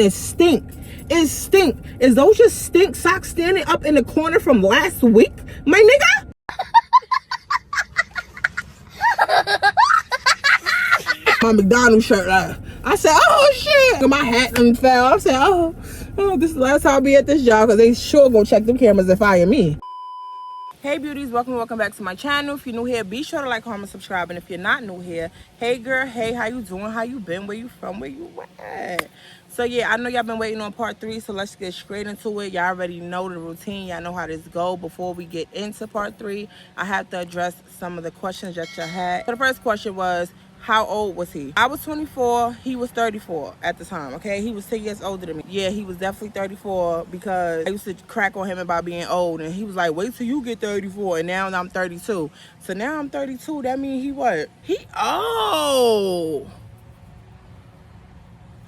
It stink. It stink. Is those just stink socks standing up in the corner from last week, my nigga? My McDonald's shirt. I said, oh shit. My hat done fell. I said, oh, this is the last time I'll be at this job because they sure gonna check them cameras and fire me. Hey beauties, welcome back to my channel. If you're new here, be sure to like, comment, subscribe. And if you're not new here, hey girl, hey, how you doing? How you been? Where you from? Where you at? So yeah, I know y'all been waiting on part 3, so let's get straight into it. Y'all already know the routine. Y'all know how this go. Before we get into part 3, I have to address some of the questions that y'all had. So the first question was, how old was he? I was 24. He was 34 at the time, okay? He was 10 years older than me. Yeah, he was definitely 34 because I used to crack on him about being old. And he was like, wait till you get 34. And now I'm 32. So now I'm 32. That means he what? He old.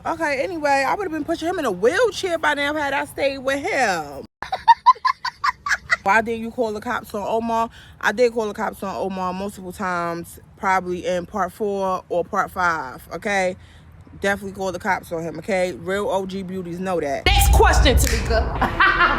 Okay, anyway, I would have been pushing him in a wheelchair by now had I stayed with him. Why didn't you call the cops on Omar? I did call the cops on Omar multiple times, probably in part 4 or part 5, okay? Definitely call the cops on him, okay? Real OG beauties know that. Next question, Tamika.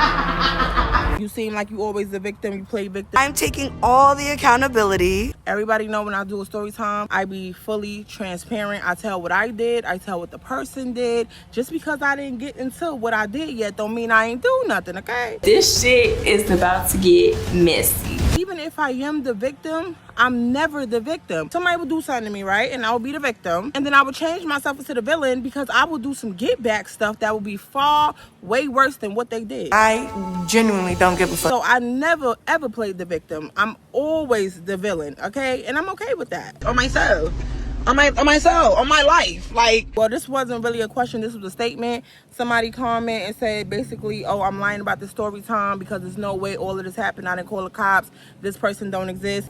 You seem like you always the victim. You play victim. I'm taking all the accountability. Everybody know when I do a story time, I be fully transparent. I tell what I did. I tell what the person did. Just because I didn't get into what I did yet don't mean I ain't do nothing, okay? This shit is about to get messy. Even if I am the victim, I'm never the victim. Somebody will do something to me, right? And I will be the victim. And then I will change myself into the villain because I will do some get back stuff that will be far, way worse than what they did. I genuinely don't give a fuck. So I never, ever played the victim. I'm always the villain, okay? And I'm okay with that. On myself. On myself, on my life. Like, well, this wasn't really a question. This was a statement. Somebody commented and said basically, oh, I'm lying about the story time because there's no way all of this happened. I didn't call the cops. This person don't exist.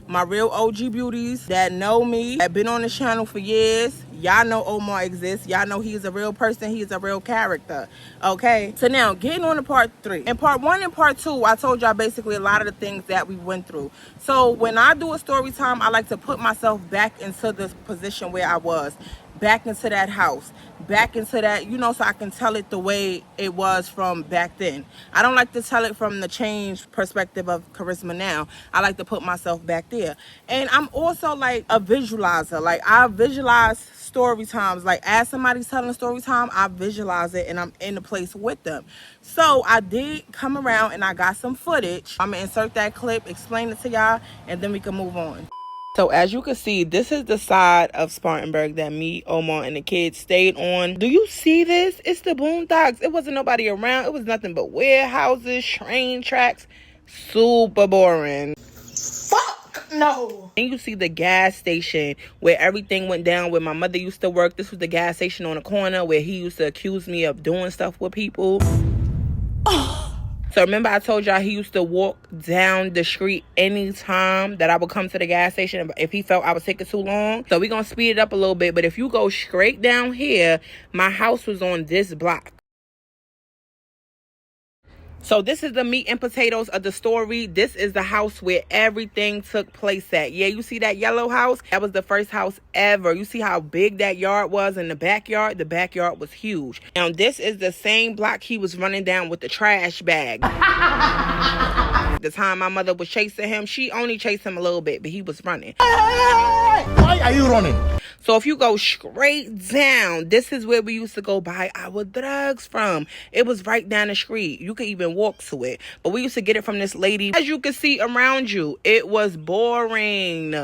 My real OG beauties that know me, that been on this channel for years, y'all know Omar exists. Y'all know he's a real person. He's a real character. Okay? So now, getting on to part 3. In part 1 and part 2, I told y'all basically a lot of the things that we went through. So when I do a story time, I like to put myself back into this position where I was. Back into that house. Back into that, you know, so I can tell it the way it was from back then. I don't like to tell it from the changed perspective of Charisma now. I like to put myself back there. And I'm also like a visualizer. Like I visualize story times. Like as somebody's telling a story time, I visualize it and I'm in the place with them. So I did come around and I got some footage. I'm gonna insert that clip, explain it to y'all, and then we can move on. So as you can see, this is the side of Spartanburg that me, Omar, and the kids stayed on. Do you see this? It's the boondocks. It wasn't nobody around. It was nothing but warehouses, train tracks. Super boring. Fuck no. And you see the gas station where everything went down where my mother used to work. This was the gas station on the corner where he used to accuse me of doing stuff with people. Oh. So remember I told y'all he used to walk down the street anytime that I would come to the gas station if he felt I was taking too long. So we're going to speed it up a little bit. But if you go straight down here, my house was on this block. So this is the meat and potatoes of the story. This is the house where everything took place at. Yeah, you see that yellow house? That was the first house ever. You see how big that yard was in the backyard? The backyard was huge. Now, this is the same block he was running down with the trash bag. The time my mother was chasing him, she only chased him a little bit, but he was running. Why are you running? So if you go straight down, this is where we used to go buy our drugs from. It was right down the street. You could even walk to it. But we used to get it from this lady. As you can see around you, it was boring.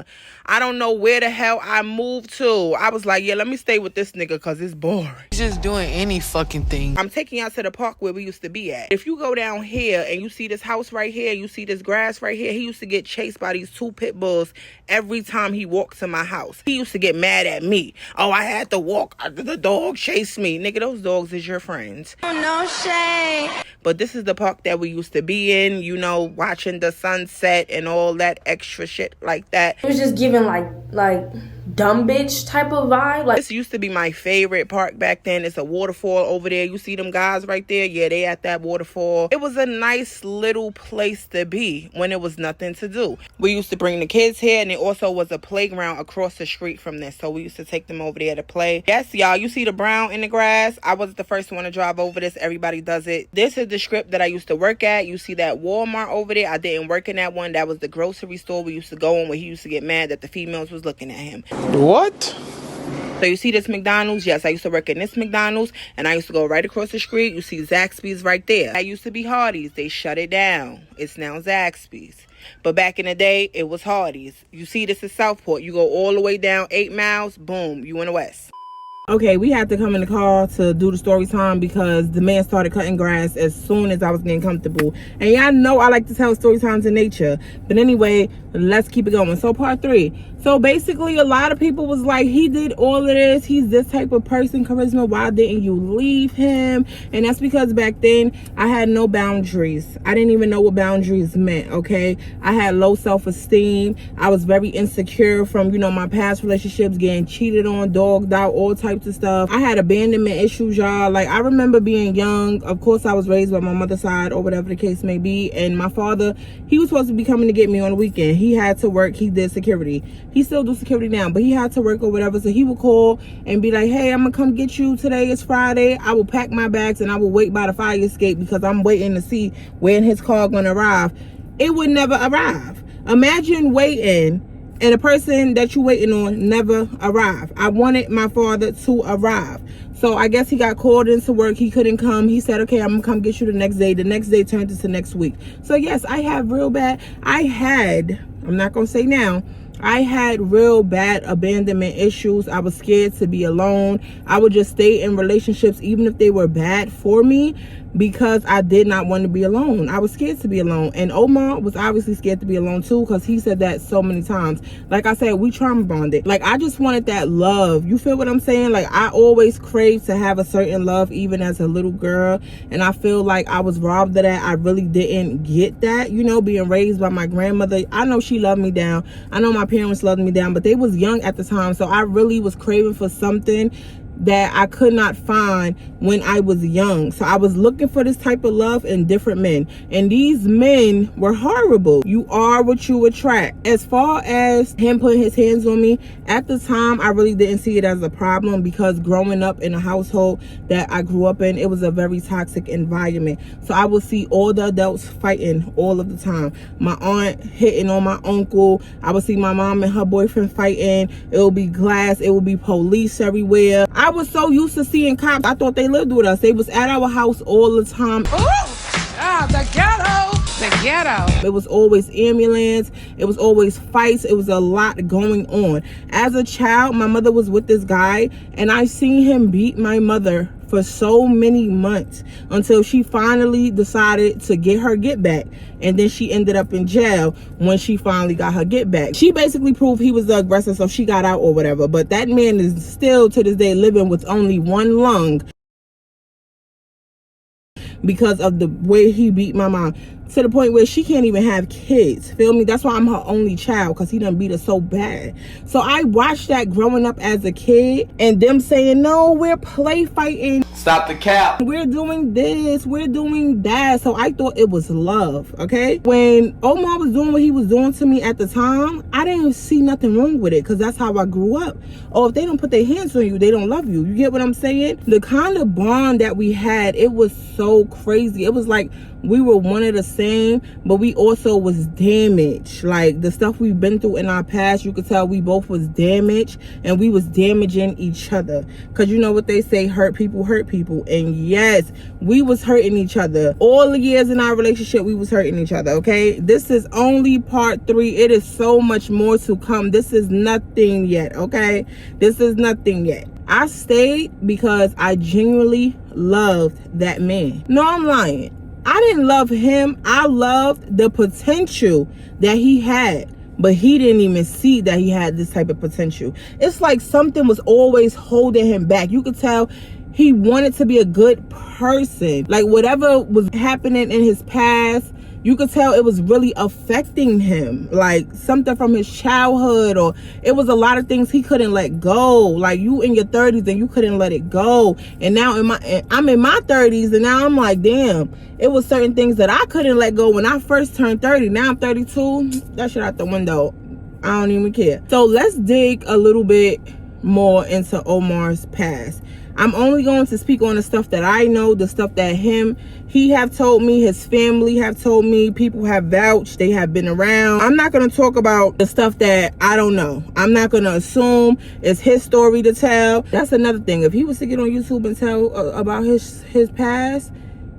I don't know where the hell I moved to. I was like, yeah, let me stay with this nigga because it's boring. He's just doing any fucking thing. I'm taking y'all to the park where we used to be at. If you go down here and you see this house right here, you see this grass right here, he used to get chased by these 2 pit bulls every time he walked to my house. He used to get mad at me. Oh, I had to walk. The dog chased me. Nigga, those dogs is your friends. Oh, no shame. But this is the park that we used to be in, you know, watching the sunset and all that extra shit like that. It was just giving like dumb bitch type of vibe. Like, this used to be my favorite park back then. It's a waterfall over there. You see them guys right there? Yeah, they at that waterfall. It was a nice little place to be when it was nothing to do. We used to bring the kids here, and it also was a playground across the street from this. So we used to take them over there to play. Yes, y'all, you see the brown in the grass? I wasn't the first one to drive over this. Everybody does it. This is the strip that I used to work at. You see that Walmart over there? I didn't work in that one. That was the grocery store we used to go in where he used to get mad that the females was looking at him. What? So you see this McDonald's? Yes, I used to work in this McDonald's, and I used to go right across the street. You see Zaxby's right there. That used to be Hardee's. They shut it down. It's now Zaxby's. But back in the day, it was Hardee's. You see this is Southport. You go all the way down 8 miles, boom, you in the West. Okay, we had to come in the car to do the story time because the man started cutting grass as soon as I was getting comfortable. And y'all know I like to tell story times in nature. But anyway, let's keep it going. So part 3. So basically, a lot of people was like, he did all of this. He's this type of person, Charisma. Why didn't you leave him? And that's because back then, I had no boundaries. I didn't even know what boundaries meant, okay? I had low self-esteem. I was very insecure from, you know, my past relationships, getting cheated on, dogged out, all types of stuff. I had abandonment issues, y'all. Like, I remember being young. Of course, I was raised by my mother's side or whatever the case may be. And my father, he was supposed to be coming to get me on the weekend. He had to work. He did security. He still do security now, but he had to work or whatever. So he would call and be like, hey, I'm gonna come get you today. It's Friday. I will pack my bags and I will wait by the fire escape because I'm waiting to see when his car gonna arrive. It would never arrive. Imagine waiting and the person that you waiting on never arrived. I wanted my father to arrive. So I guess he got called into work. He couldn't come. He said, okay, I'm gonna come get you the next day. The next day turned into next week. So yes, I have real bad. I'm not gonna say now, I had real bad abandonment issues. I was scared to be alone. I would just stay in relationships even if they were bad for me because I did not want to be alone. I was scared to be alone. And Omar was obviously scared to be alone too because he said that so many times. Like I said, we trauma bonded. Like, I just wanted that love. You feel what I'm saying? Like, I always craved to have a certain love even as a little girl. And I feel like I was robbed of that. I really didn't get that, you know, being raised by my grandmother. I know she loved me down. I know my parents loved me down, but they was young at the time. So I really was craving for something that I could not find when I was young. So I was looking for this type of love in different men, and these men were horrible. You are what you attract. As far as him putting his hands on me, at the time I really didn't see it as a problem because growing up in a household that I grew up in, it was a very toxic environment. So I would see all the adults fighting all of the time. My aunt hitting on my uncle. I would see my mom and her boyfriend fighting. It would be glass. It would be police everywhere. I was so used to seeing cops. I thought they lived with us. They was at our house all the time. The ghetto. It was always ambulance. It was always fights. It was a lot going on. As a child, my mother was with this guy, and I seen him beat my mother for so many months until she finally decided to get her get back. And then she ended up in jail when she finally got her get back. She basically proved he was the aggressor, so she got out or whatever. But that man is still to this day living with only one lung because of the way he beat my mom, to the point where she can't even have kids. Feel me? That's why I'm her only child, because he done beat her so bad. So I watched that growing up as a kid, and them saying, no, we're play fighting. Stop the cap. We're doing this, we're doing that. So I thought it was love, okay? When Omar was doing what he was doing to me at the time, I didn't see nothing wrong with it because that's how I grew up. Oh, if they don't put their hands on you, they don't love you. You get what I'm saying? The kind of bond that we had, it was so crazy. It was like we were one of the same, but we also was damaged. Like, the stuff we've been through in our past, you could tell we both was damaged, and we was damaging each other. Because you know what they say, hurt people hurt people. And yes, we was hurting each other. All the years in our relationship, we was hurting each other, okay? This is only part 3. It is so much more to come. This is nothing yet, okay? This is nothing yet. I stayed because I genuinely loved that man. No, I'm lying. I didn't love him. I loved the potential that he had, but he didn't even see that he had this type of potential. It's like something was always holding him back. You could tell he wanted to be a good person. Like, whatever was happening in his past, You could tell it was really affecting him, like something from his childhood, or it was a lot of things he couldn't let go. Like, you in your 30s and you couldn't let it go, and now I'm in my 30s, and now I'm like, damn, it was certain things that I couldn't let go when I first turned 30. Now I'm 32. That shit out the window. I don't even care. So let's dig a little bit more into Omar's past. I'm only going to speak on the stuff that I know, the stuff that he have told me, his family have told me, people have vouched, they have been around. I'm not going to talk about the stuff that I don't know. I'm not going to assume it's his story to tell. That's another thing. If he was to get on YouTube and tell about his past,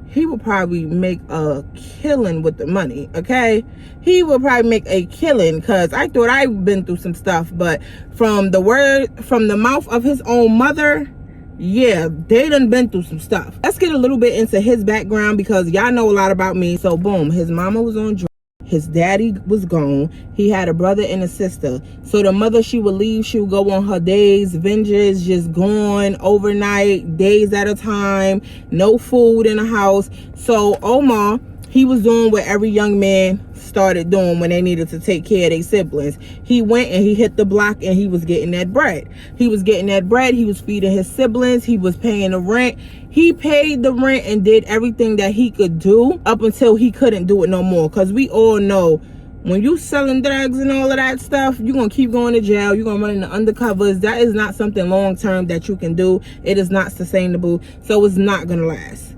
he would probably make a killing with the money, okay? He would probably make a killing, because I thought I'd been through some stuff, but from the mouth of his own mother, yeah, they done been through some stuff. Let's get a little bit into his background, because y'all know a lot about me. So boom, his mama was on drugs. His daddy was gone. He had a brother and a sister. So the mother, she would leave. She would go on her days, vengeance, just gone overnight, days at a time, no food in the house. So Omar, he was doing what every young man started doing when they needed to take care of their siblings. He went and he hit the block, and he was getting that bread. He was getting that bread. He was feeding his siblings. He was paying the rent. He paid the rent and did everything that he could do up until he couldn't do it no more. Because we all know, when you selling drugs and all of that stuff, you're going to keep going to jail. You're going to run into undercovers. That is not something long term that you can do. It is not sustainable. So it's not going to last.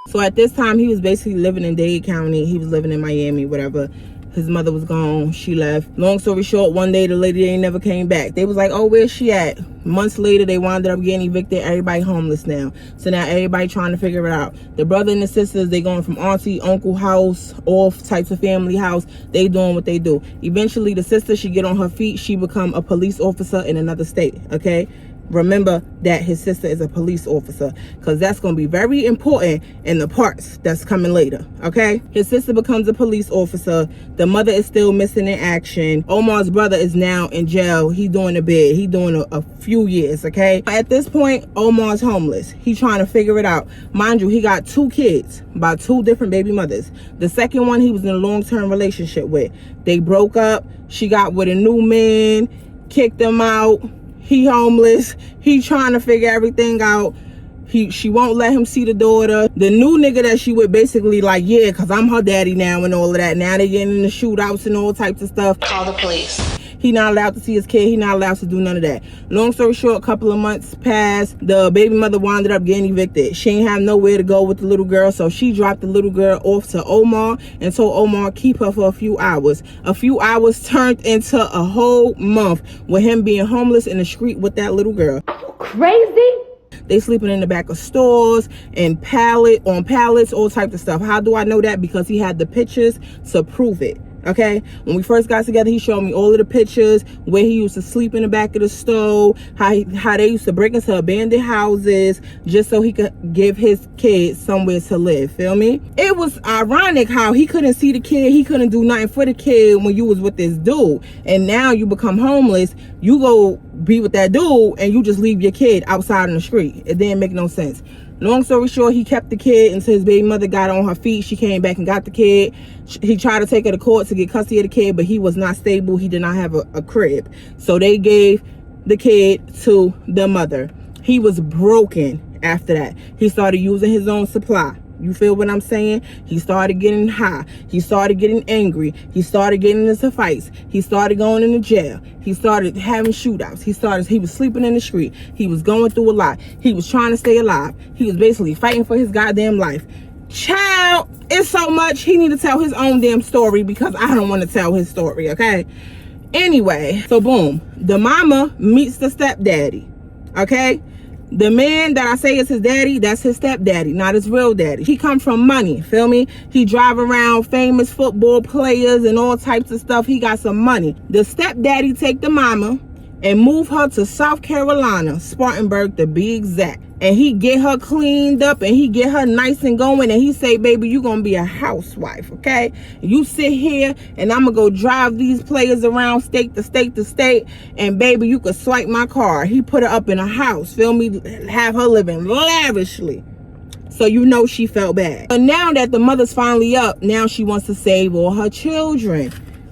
So at this time, he was basically living in Dade County. He was living in Miami, whatever. His mother was gone. She left. Long story short, one day the lady ain't never came back. They was like, oh, where's she at? Months later, they wound up getting evicted. Everybody homeless now. So now everybody trying to figure it out. The brother and the sisters, they going from auntie, uncle house, all types of family house. They doing what they do. Eventually, the sister, she get on her feet. She become a police officer in another state, okay? Remember that his sister is a police officer, because that's going to be very important in the parts that's coming later, okay? His sister becomes a police officer. The mother is still missing in action. Omar's brother is now in jail. He doing a bid. He doing a few years, okay? At this point, Omar's homeless. He trying to figure it out. Mind you, he got 2 kids by 2 different baby mothers. The second one he was in a long-term relationship with. They broke up. She got with a new man, kicked him out. He homeless. He trying to figure everything out. She won't let him see the daughter. The new nigga that she with basically like, yeah, because I'm her daddy now and all of that. Now they getting in the shootouts and all types of stuff. Call the police. He not allowed to see his kid. He not allowed to do none of that. Long story short, a couple of months passed. The baby mother wound up getting evicted. She ain't have nowhere to go with the little girl, so she dropped the little girl off to Omar and told Omar keep her for a few hours. A few hours turned into a whole month with him being homeless in the street with that little girl. Crazy? They sleeping in the back of stores and on pallets, all types of stuff. How do I know that? Because he had the pictures to prove it. Okay, when we first got together, he showed me all of the pictures where he used to sleep in the back of the stove, how they used to break into abandoned houses just so he could give his kids somewhere to live. Feel me? It was ironic how he couldn't see the kid, he couldn't do nothing for the kid when you was with this dude, and now you become homeless. You go be with that dude and you just leave your kid outside in the street. It didn't make no sense. Long story short, he kept the kid until his baby mother got on her feet. She came back and got the kid. He tried to take her to court to get custody of the kid, but he was not stable. He did not have a crib. So they gave the kid to the mother. He was broken after that. He started using his own supply. You feel what I'm saying? He started getting high. He started getting angry. He started getting into fights. He started going into jail. He started having shootouts. He was sleeping in the street. He was going through a lot. He was trying to stay alive. He was basically fighting for his goddamn life. Child, it's so much. He need to tell his own damn story because I don't want to tell his story, okay? Anyway, so boom. The mama meets the stepdaddy, okay? The man that I say is his daddy, that's his stepdaddy, not his real daddy. He come from money, feel me? He drive around famous football players and all types of stuff. He got some money. The stepdaddy take the mama and move her to South Carolina, Spartanburg to be exact. And he get her cleaned up and he get her nice and going, and he say, baby, you gonna be a housewife, okay? You sit here and I'm gonna go drive these players around state to state to state, and baby, you could swipe my car. He put her up in a house, feel me? Have her living lavishly. So you know she felt bad. But now that the mother's finally up, now she wants to save all her children.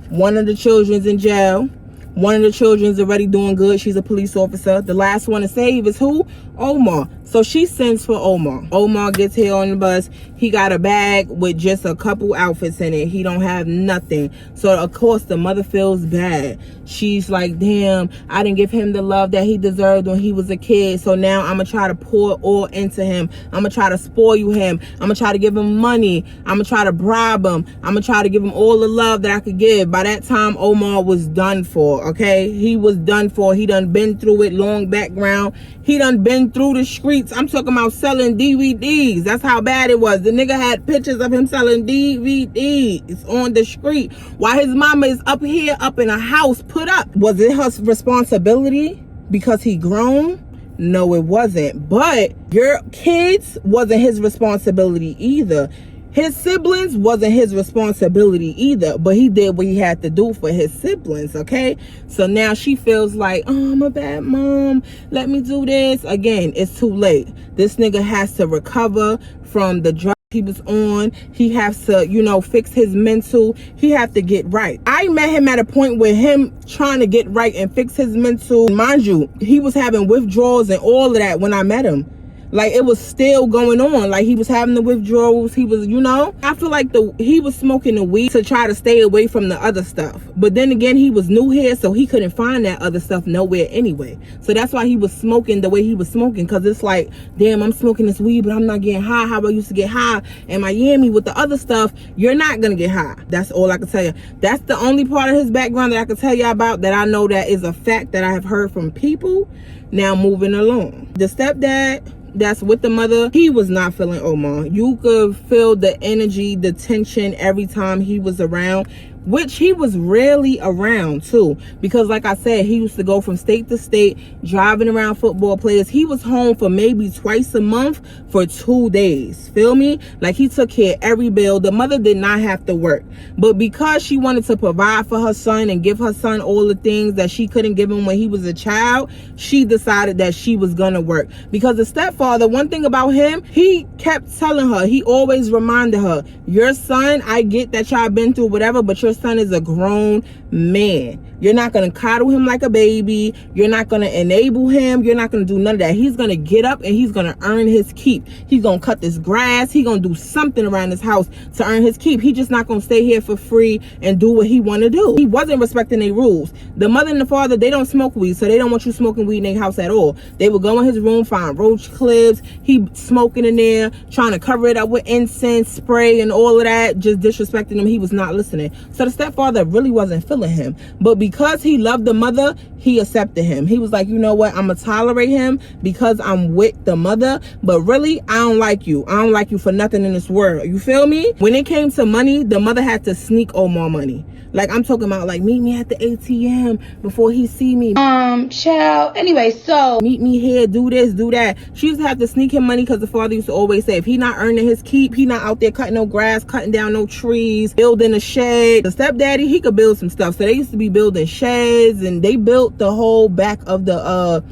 One of the children's in jail. One of the children's already doing good. She's a police officer. The last one to save is who? Omar. So she sends for Omar. Omar gets here on the bus. He got a bag with just a couple outfits in it. He don't have nothing. So of course the mother feels bad. She's like, damn, I didn't give him the love that he deserved when he was a kid. So now I'm gonna try to pour all into him. I'm gonna try to spoil him. I'm gonna try to give him money. I'm gonna try to bribe him. I'm gonna try to give him all the love that I could give. By that time, Omar was done for, okay? He was done for. He done been through it. Long background. He done been through the streets. I'm talking about selling DVDs. That's how bad it was. The nigga had pictures of him selling DVDs on the street while his mama is up here, up in a house put up. Was it her responsibility because he grown? No, it wasn't. But your kids wasn't his responsibility either. His siblings wasn't his responsibility either, but he did what he had to do for his siblings, okay? So now she feels like, oh, I'm a bad mom. Let me do this. Again, it's too late. This nigga has to recover from the drug he was on. He has to, you know, fix his mental. He have to get right. I met him at a point where him trying to get right and fix his mental. Mind you, he was having withdrawals and all of that when I met him. Like, it was still going on. Like, he was having the withdrawals. He was, you know, I feel like he was smoking the weed to try to stay away from the other stuff. But then again, he was new here, so he couldn't find that other stuff nowhere anyway. So that's why he was smoking the way he was smoking. Because it's like, damn, I'm smoking this weed, but I'm not getting high how I used to get high in Miami with the other stuff. You're not going to get high. That's all I can tell you. That's the only part of his background that I can tell you about that I know that is a fact that I have heard from people. Now, moving along. The stepdad that's with the mother, he was not feeling Omar. You could feel the energy, the tension every time he was around, which he was rarely around too, because like I said, he used to go from state to state driving around football players. He was home for maybe twice a month for 2 days, feel me? Like, he took care of every bill. The mother did not have to work, but because she wanted to provide for her son and give her son all the things that she couldn't give him when he was a child, she decided that she was gonna work. Because the stepfather, one thing about him, he kept telling her, he always reminded her, your son, I get that y'all been through whatever, but your son is a grown man. You're not going to coddle him like a baby. You're not going to enable him. You're not going to do none of that. He's going to get up and he's going to earn his keep. He's going to cut this grass. He's going to do something around his house to earn his keep. He's just not going to stay here for free and do what he want to do. He wasn't respecting their rules. The mother and the father, they don't smoke weed, so they don't want you smoking weed in their house at all. They would go in his room, find roach clips. He smoking in there, trying to cover it up with incense, spray, and all of that, just disrespecting him. He was not listening. So the stepfather really wasn't feeling him. But because he loved the mother, he accepted him. He was like, you know what? I'm going to tolerate him because I'm with the mother. But really, I don't like you. I don't like you for nothing in this world. You feel me? When it came to money, the mother had to sneak Omar money. Like, I'm talking about, like, meet me at the ATM before he see me. Child. Anyway, so meet me here, do this, do that. She used to have to sneak him money because the father used to always say, if he not earning his keep, he not out there cutting no grass, cutting down no trees, building a shed. The stepdaddy, he could build some stuff. So they used to be building sheds, and they built the whole back of the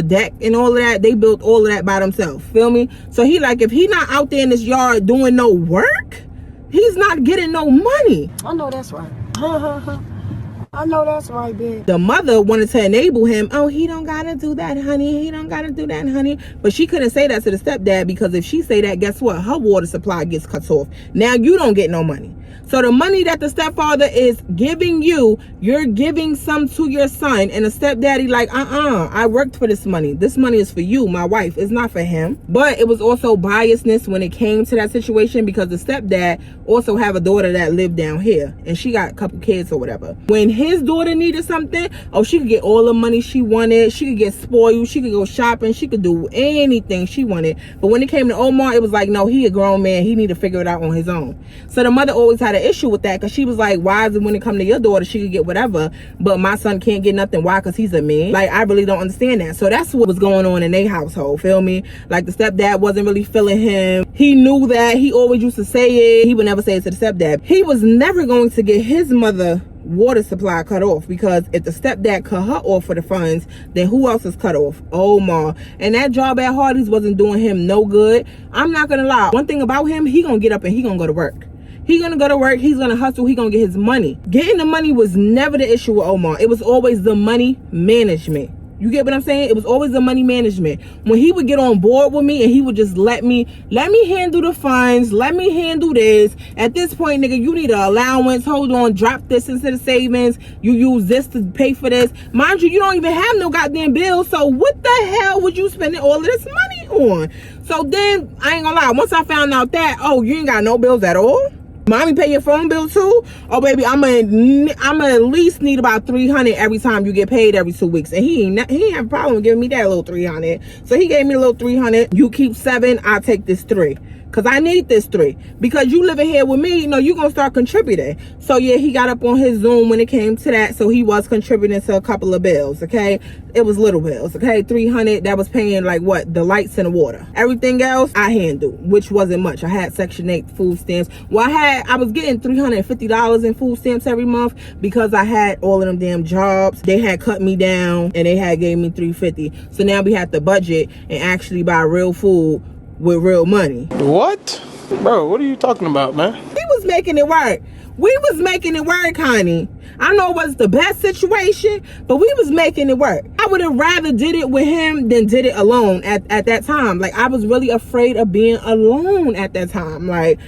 deck and all of that. They built all of that by themselves. Feel me? So he like, if he not out there in this yard doing no work, he's not getting no money. I know that's right. I know that's right, bitch. The mother wanted to enable him. Oh, he don't gotta do that, honey. He don't gotta do that, honey. But she couldn't say that to the stepdad, because if she say that, guess what? Her water supply gets cut off. Now you don't get no money. So the money that the stepfather is giving you, you're giving some to your son, and the stepdaddy like, I worked for this money. This money is for you, my wife. It's not for him. But it was also biasness when it came to that situation, because the stepdad also have a daughter that lived down here, and she got a couple kids or whatever. When his daughter needed something, oh, she could get all the money she wanted. She could get spoiled. She could go shopping. She could do anything she wanted. But when it came to Omar, it was like, no, he a grown man. He need to figure it out on his own. So the mother always had an issue with that, because she was like, why is it when it come to your daughter, she could get whatever, but my son can't get nothing? Why? Because he's a man. Like, I really don't understand that. So that's what was going on in their household, feel me? Like, the stepdad wasn't really feeling him. He knew that. He always used to say it. He would never say it to the stepdad. He was never going to get his mother water supply cut off, because if the stepdad cut her off for the funds, then who else is cut off? Omar. And that job at Hardee's wasn't doing him no good. I'm not gonna lie, one thing about him, he gonna get up and he gonna go to work. He gonna go to work, he's gonna hustle, he gonna get his money. Getting the money was never the issue with Omar. It was always the money management. You get what I'm saying? It was always the money management. When he would get on board with me and he would just let me handle the funds, let me handle this. At this point, nigga, you need an allowance. Hold on, drop this into the savings. You use this to pay for this. Mind you, you don't even have no goddamn bills. So what the hell would you spending all of this money on? So then, I ain't gonna lie, once I found out that, oh, you ain't got no bills at all? Mommy pay your phone bill too? Oh baby, I'm gonna at least need about $300 every time you get paid every 2 weeks. And he ain't have a problem with giving me that little $300. So he gave me a little $300. You keep $7, I'll take this $3. Cause I need this $3. Because you living here with me, you know, you gonna start contributing. So yeah, he got up on his Zoom when it came to that. So he was contributing to a couple of bills, okay? It was little bills, okay? $300, that was paying like what? The lights and the water. Everything else, I handled, which wasn't much. I had Section 8 food stamps. Well, I was getting $350 in food stamps every month because I had all of them damn jobs. They had cut me down and they had gave me $350. So now we had to budget and actually buy real food with real money. What? Bro, what are you talking about, man? We was making it work. We was making it work, honey. I know it was the best situation, but we was making it work. I would have rather did it with him than did it alone at that time. Like, I was really afraid of being alone at that time. Like,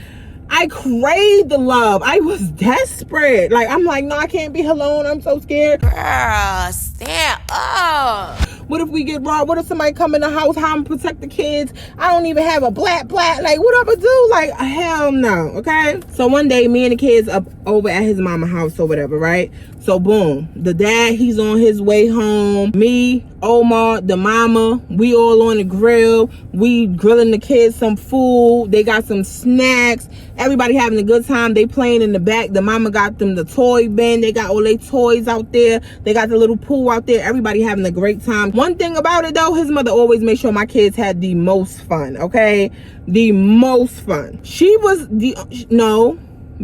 I craved the love. I was desperate. Like, I'm like, no, I can't be alone. I'm so scared. Girl, stand up. What if we get robbed? What if somebody come in the house? How I'm gonna protect the kids? I don't even have a black. Like, what I'ma do? Like, hell no, okay? So one day, me and the kids up over at his mama house or whatever, right? So boom, the dad, he's on his way home. Me, Omar, the mama, we all on the grill. We grilling the kids some food. They got some snacks. Everybody having a good time. They playing in the back. The mama got them the toy bin. They got all their toys out there. They got the little pool out there. Everybody having a great time. One thing about it though, his mother always made sure my kids had the most fun, okay? The most fun. She was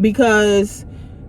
because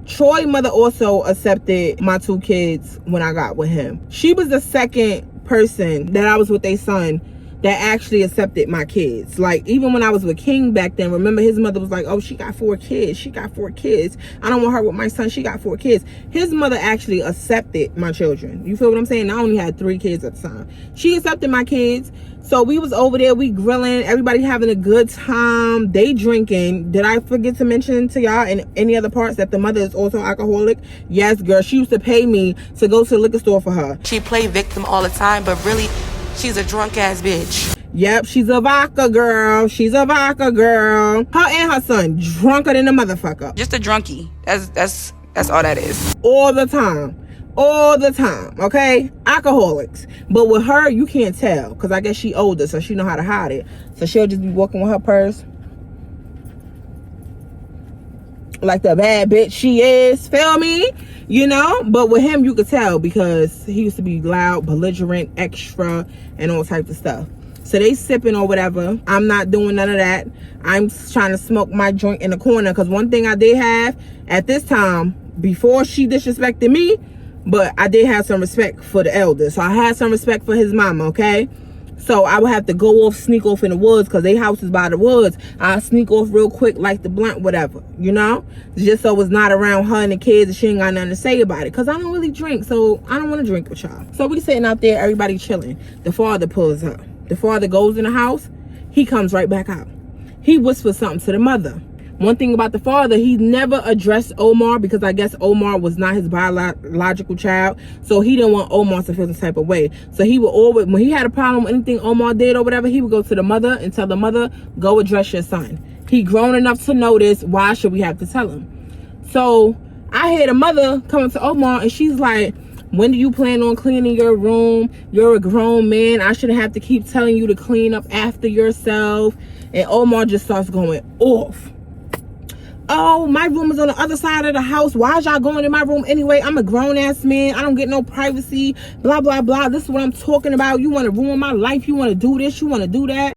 Troy's mother also accepted my 2 kids when I got with him. She was the second person that I was with their son that actually accepted my kids. Like, even when I was with King back then, remember his mother was like, oh, she got 4 kids. She got 4 kids. I don't want her with my son. She got 4 kids. His mother actually accepted my children. You feel what I'm saying? I only had 3 kids at the time. She accepted my kids. So we was over there, we grilling, everybody having a good time. They drinking. Did I forget to mention to y'all in any other parts that the mother is also alcoholic? Yes, girl. She used to pay me to go to the liquor store for her. She play victim all the time, but really, she's a drunk ass bitch. Yep, she's a vodka girl. She's a vodka girl. Her and her son, drunker than a motherfucker. Just a drunkie. That's all that is. All the time. All the time, okay? Alcoholics. But with her, you can't tell, because I guess she older, so she know how to hide it. So she'll just be walking with her purse like the bad bitch she is, feel me? You know? But with him, you could tell, because he used to be loud, belligerent, extra, and all types of stuff. So they sipping or whatever. I'm not doing none of that. I'm trying to smoke my joint in the corner, because one thing I did have at this time, before she disrespected me, but I did have some respect for the elders. So I had some respect for his mama, okay? So I would have to go off, sneak off in the woods, because they house is by the woods. I'll sneak off real quick, like the blunt, whatever, you know? Just so it's not around her and the kids and she ain't got nothing to say about it. Because I don't really drink, so I don't want to drink with y'all. So we sitting out there, everybody chilling. The father pulls up. The father goes in the house. He comes right back out. He whispers something to the mother. One thing about the father, he never addressed Omar, because I guess Omar was not his biological child. So he didn't want Omar to feel some type of way. So he would always, when he had a problem with anything Omar did or whatever, he would go to the mother and tell the mother, go address your son. He grown enough to know this. Why should we have to tell him? So I had a mother coming to Omar and she's like, when do you plan on cleaning your room? You're a grown man. I shouldn't have to keep telling you to clean up after yourself. And Omar just starts going off. Oh, my room is on the other side of the house. Why is y'all going in my room anyway? I'm a grown-ass man. I don't get no privacy. Blah, blah, blah. This is what I'm talking about. You want to ruin my life. You want to do this. You want to do that.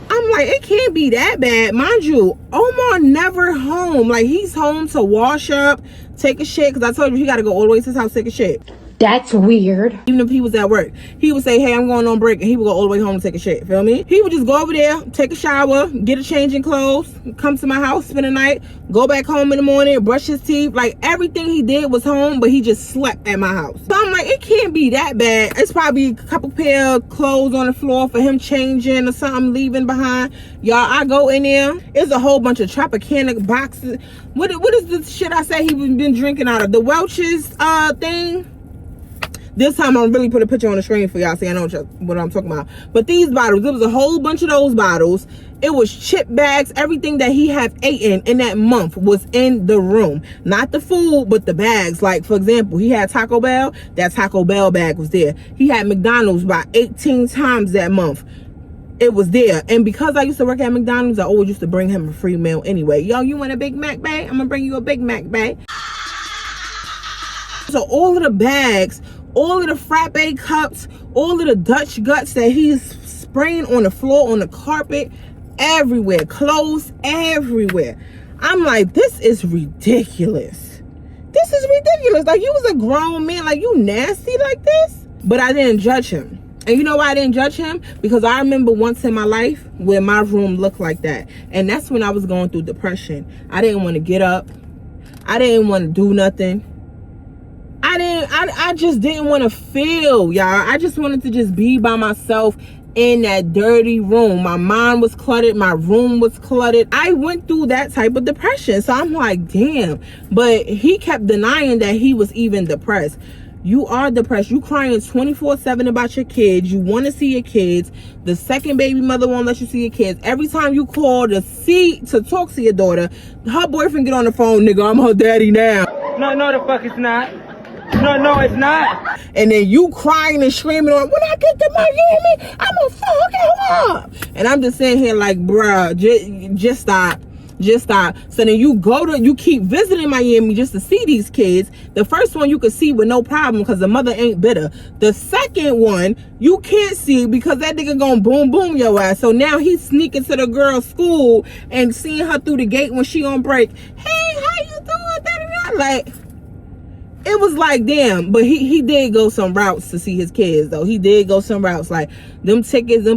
I'm like, it can't be that bad. Mind you, Omar never home. Like, he's home to wash up, take a shit. Because I told you he got to go all the way to his house, take a shit. That's weird. Even if he was at work, he would say, hey, I'm going on break, and he would go all the way home and take a shit. Feel me? He would just go over there, take a shower, get a change in clothes, come to my house, spend the night, go back home in the morning, brush his teeth. Like, everything he did was home, but he just slept at my house. So I'm like, it can't be that bad. It's probably a couple pair of clothes on the floor for him changing or something, leaving behind. Y'all, I go in there, it's a whole bunch of Tropicana boxes. What is the shit I say he been drinking out of? The Welch's thing? This time I'm really put a picture on the screen for y'all so y'all know what I'm talking about. But these bottles, there was a whole bunch of those bottles. It was chip bags. Everything that he had eaten in that month was in the room. Not the food, but the bags. Like, for example, he had Taco Bell. That Taco Bell bag was there. He had McDonald's about 18 times that month. It was there. And because I used to work at McDonald's, I always used to bring him a free meal anyway. Yo, you want a Big Mac bag? I'm gonna bring you a Big Mac bag. So all of the bags, all of the frappe cups, all of the Dutch guts that he's spraying on the floor, on the carpet, everywhere, clothes everywhere. I'm like, this is ridiculous. This is ridiculous. Like, you was a grown man, like, you nasty like this? But I didn't judge him. And you know why I didn't judge him? Because I remember once in my life where my room looked like that. And that's when I was going through depression. I didn't want to get up. I didn't want to do nothing. I just didn't want to feel, y'all. I just wanted to just be by myself in that dirty room. My mind was cluttered. My room was cluttered. I went through that type of depression. So I'm like, damn. But he kept denying that he was even depressed. You are depressed. You crying 24/7 about your kids. You want to see your kids. The second baby mother won't let you see your kids. Every time you call to talk to your daughter, her boyfriend get on the phone, nigga, I'm her daddy now. No, the fuck it's not. No, it's not. And then you crying and screaming on, when I get to Miami, I'm gonna fuck him up. And I'm just sitting here like, bruh, just stop. Just stop. So then you keep visiting Miami just to see these kids. The first one you could see with no problem because the mother ain't bitter. The second one you can't see because that nigga gonna boom your ass. So now he's sneaking to the girl's school and seeing her through the gate when she on break. Hey, how you doing? Da-da-da. Like, it was like, damn. But he did go some routes to see his kids, though. He did go some routes. Like, them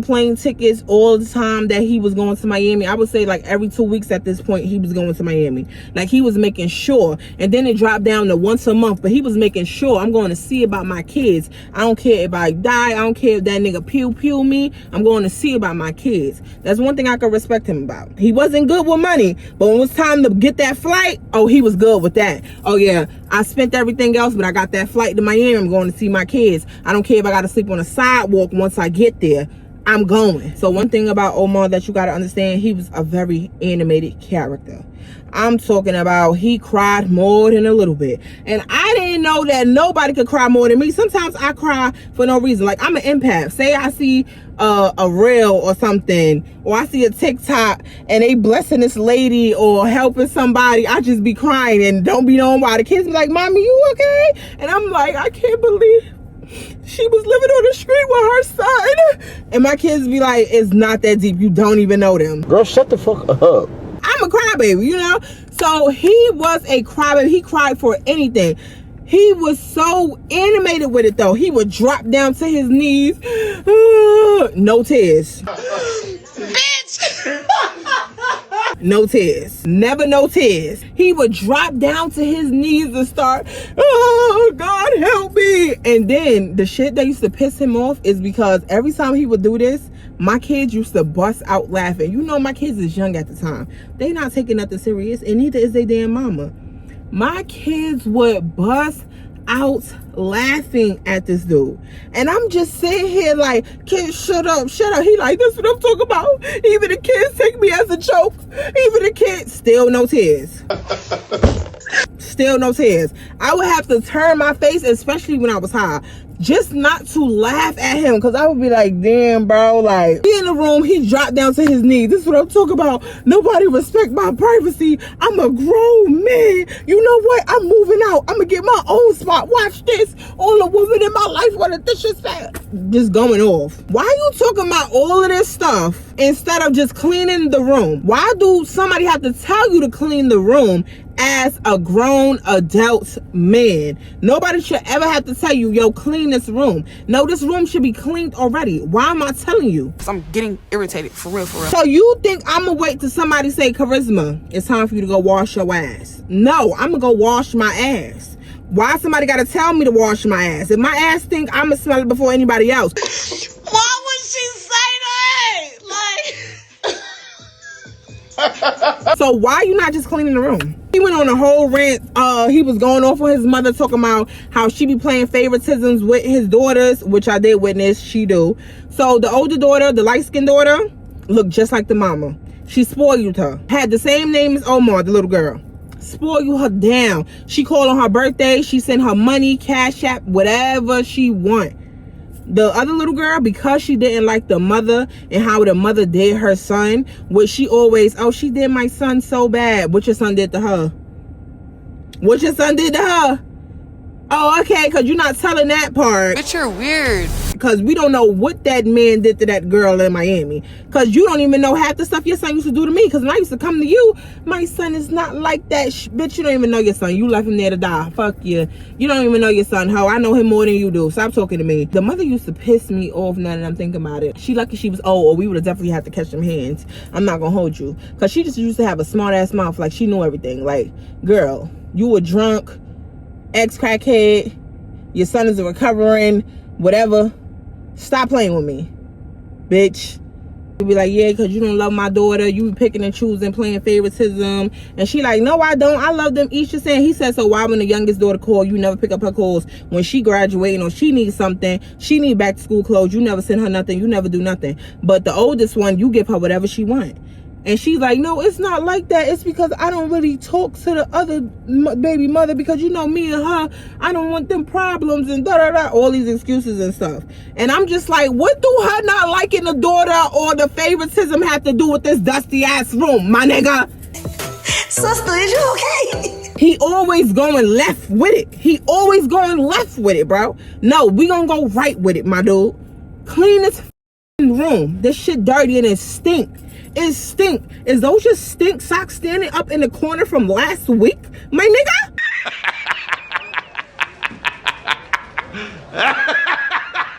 plane tickets all the time that he was going to Miami. I would say, like, every 2 weeks at this point, he was going to Miami. Like, he was making sure. And then it dropped down to once a month. But he was making sure I'm going to see about my kids. I don't care if I die. I don't care if that nigga pew me. I'm going to see about my kids. That's one thing I can respect him about. He wasn't good with money. But when it was time to get that flight, oh, he was good with that. Oh, yeah. I spent everything else, but I got that flight to Miami. I'm going to see my kids. I don't care if I got to sleep on a sidewalk once I get there. I'm going. So one thing about Omar that you got to understand, he was a very animated character. I'm talking about he cried more than a little bit. And I didn't know that nobody could cry more than me. Sometimes I cry for no reason. Like, I'm an empath. Say I see a reel or something, or I see a TikTok and they blessing this lady or helping somebody, I just be crying and don't be knowing why. The kids be like, mommy, you okay? And I'm like, I can't believe she was living on the street with her son. And my kids be like, it's not that deep. You don't even know them. Girl, shut the fuck up. I'm a crybaby, you know? So he was a crybaby. He cried for anything. He was so animated with it, though. He would drop down to his knees. No tears. Bitch! No tears. Never no tears. He would drop down to his knees and start, oh, God help me. And then the shit that used to piss him off is because every time he would do this, my kids used to bust out laughing. You know, my kids is young at the time. They not taking nothing serious, and neither is their damn mama. My kids would bust out laughing at this dude. And I'm just sitting here like, kid, shut up, shut up. He like, this is what I'm talking about. Even the kids take me as a joke. Even the kids, still no tears. Still no tears. I would have to turn my face, especially when I was high, just not to laugh at him, because I would be like, damn, bro, like, he in the room, he dropped down to his knees. This is what I'm talking about. Nobody respect my privacy. I'm a grown man. You know what? I'm moving out. I'm gonna get my own spot. Watch this. All the women in my life want to disrespect. Just going off. Why you talking about all of this stuff instead of just cleaning the room? Why do somebody have to tell you to clean the room as a grown adult man? Nobody should ever have to tell you, yo, clean this room. No, this room should be cleaned already. Why am I telling you? I'm getting irritated, for real, for real. So you think I'm gonna wait till somebody say, Charisma, it's time for you to go wash your ass? No, I'm gonna go wash my ass. Why somebody gotta tell me to wash my ass? If my ass stink, I'm gonna smell it before anybody else. Why would she say that? Like... So why you not just cleaning the room? He went on a whole rant. He was going off on his mother, talking about how she be playing favoritisms with his daughters, which I did witness. She do. So the older daughter, the light-skinned daughter, looked just like the mama. She spoiled her. Had the same name as Omar, the little girl. Spoiled her down. She called on her birthday. She sent her money, cash app, whatever she want. The other little girl, because she didn't like the mother and how the mother did her son, which she always, oh, she did my son so bad. What your son did to her? What your son did to her? Oh, okay, because you're not telling that part. But you're weird. Because we don't know what that man did to that girl in Miami. Because you don't even know half the stuff your son used to do to me. Because when I used to come to you, my son is not like that. Bitch, you don't even know your son. You left him there to die. Fuck you. You don't even know your son, ho. I know him more than you do. Stop talking to me. The mother used to piss me off now that I'm thinking about it. She lucky she was old, or we would have definitely had to catch them hands. I'm not going to hold you. Because she just used to have a smart ass mouth. Like she knew everything. Like, girl, you were drunk, ex-crackhead, your son is a recovering, whatever. Stop playing with me, bitch. You be like, yeah, because you don't love my daughter. You be picking and choosing, playing favoritism. And she like, no, I don't. I love them each the same. He said, so why when the youngest daughter call, you never pick up her calls? When she graduating or she needs something, she need back to school clothes, you never send her nothing. You never do nothing. But the oldest one, you give her whatever she want. And she's like, no, it's not like that. It's because I don't really talk to the other baby mother, because you know me and her, I don't want them problems and da-da-da, all these excuses and stuff. And I'm just like, what do her not liking the daughter or the favoritism have to do with this dusty ass room, my nigga? Sister, is you okay? He always going left with it. He always going left with it, bro. No, we gonna go right with it, my dude. Clean this room. This shit dirty and it stink. It stink. Is those just stink socks standing up in the corner from last week, my nigga?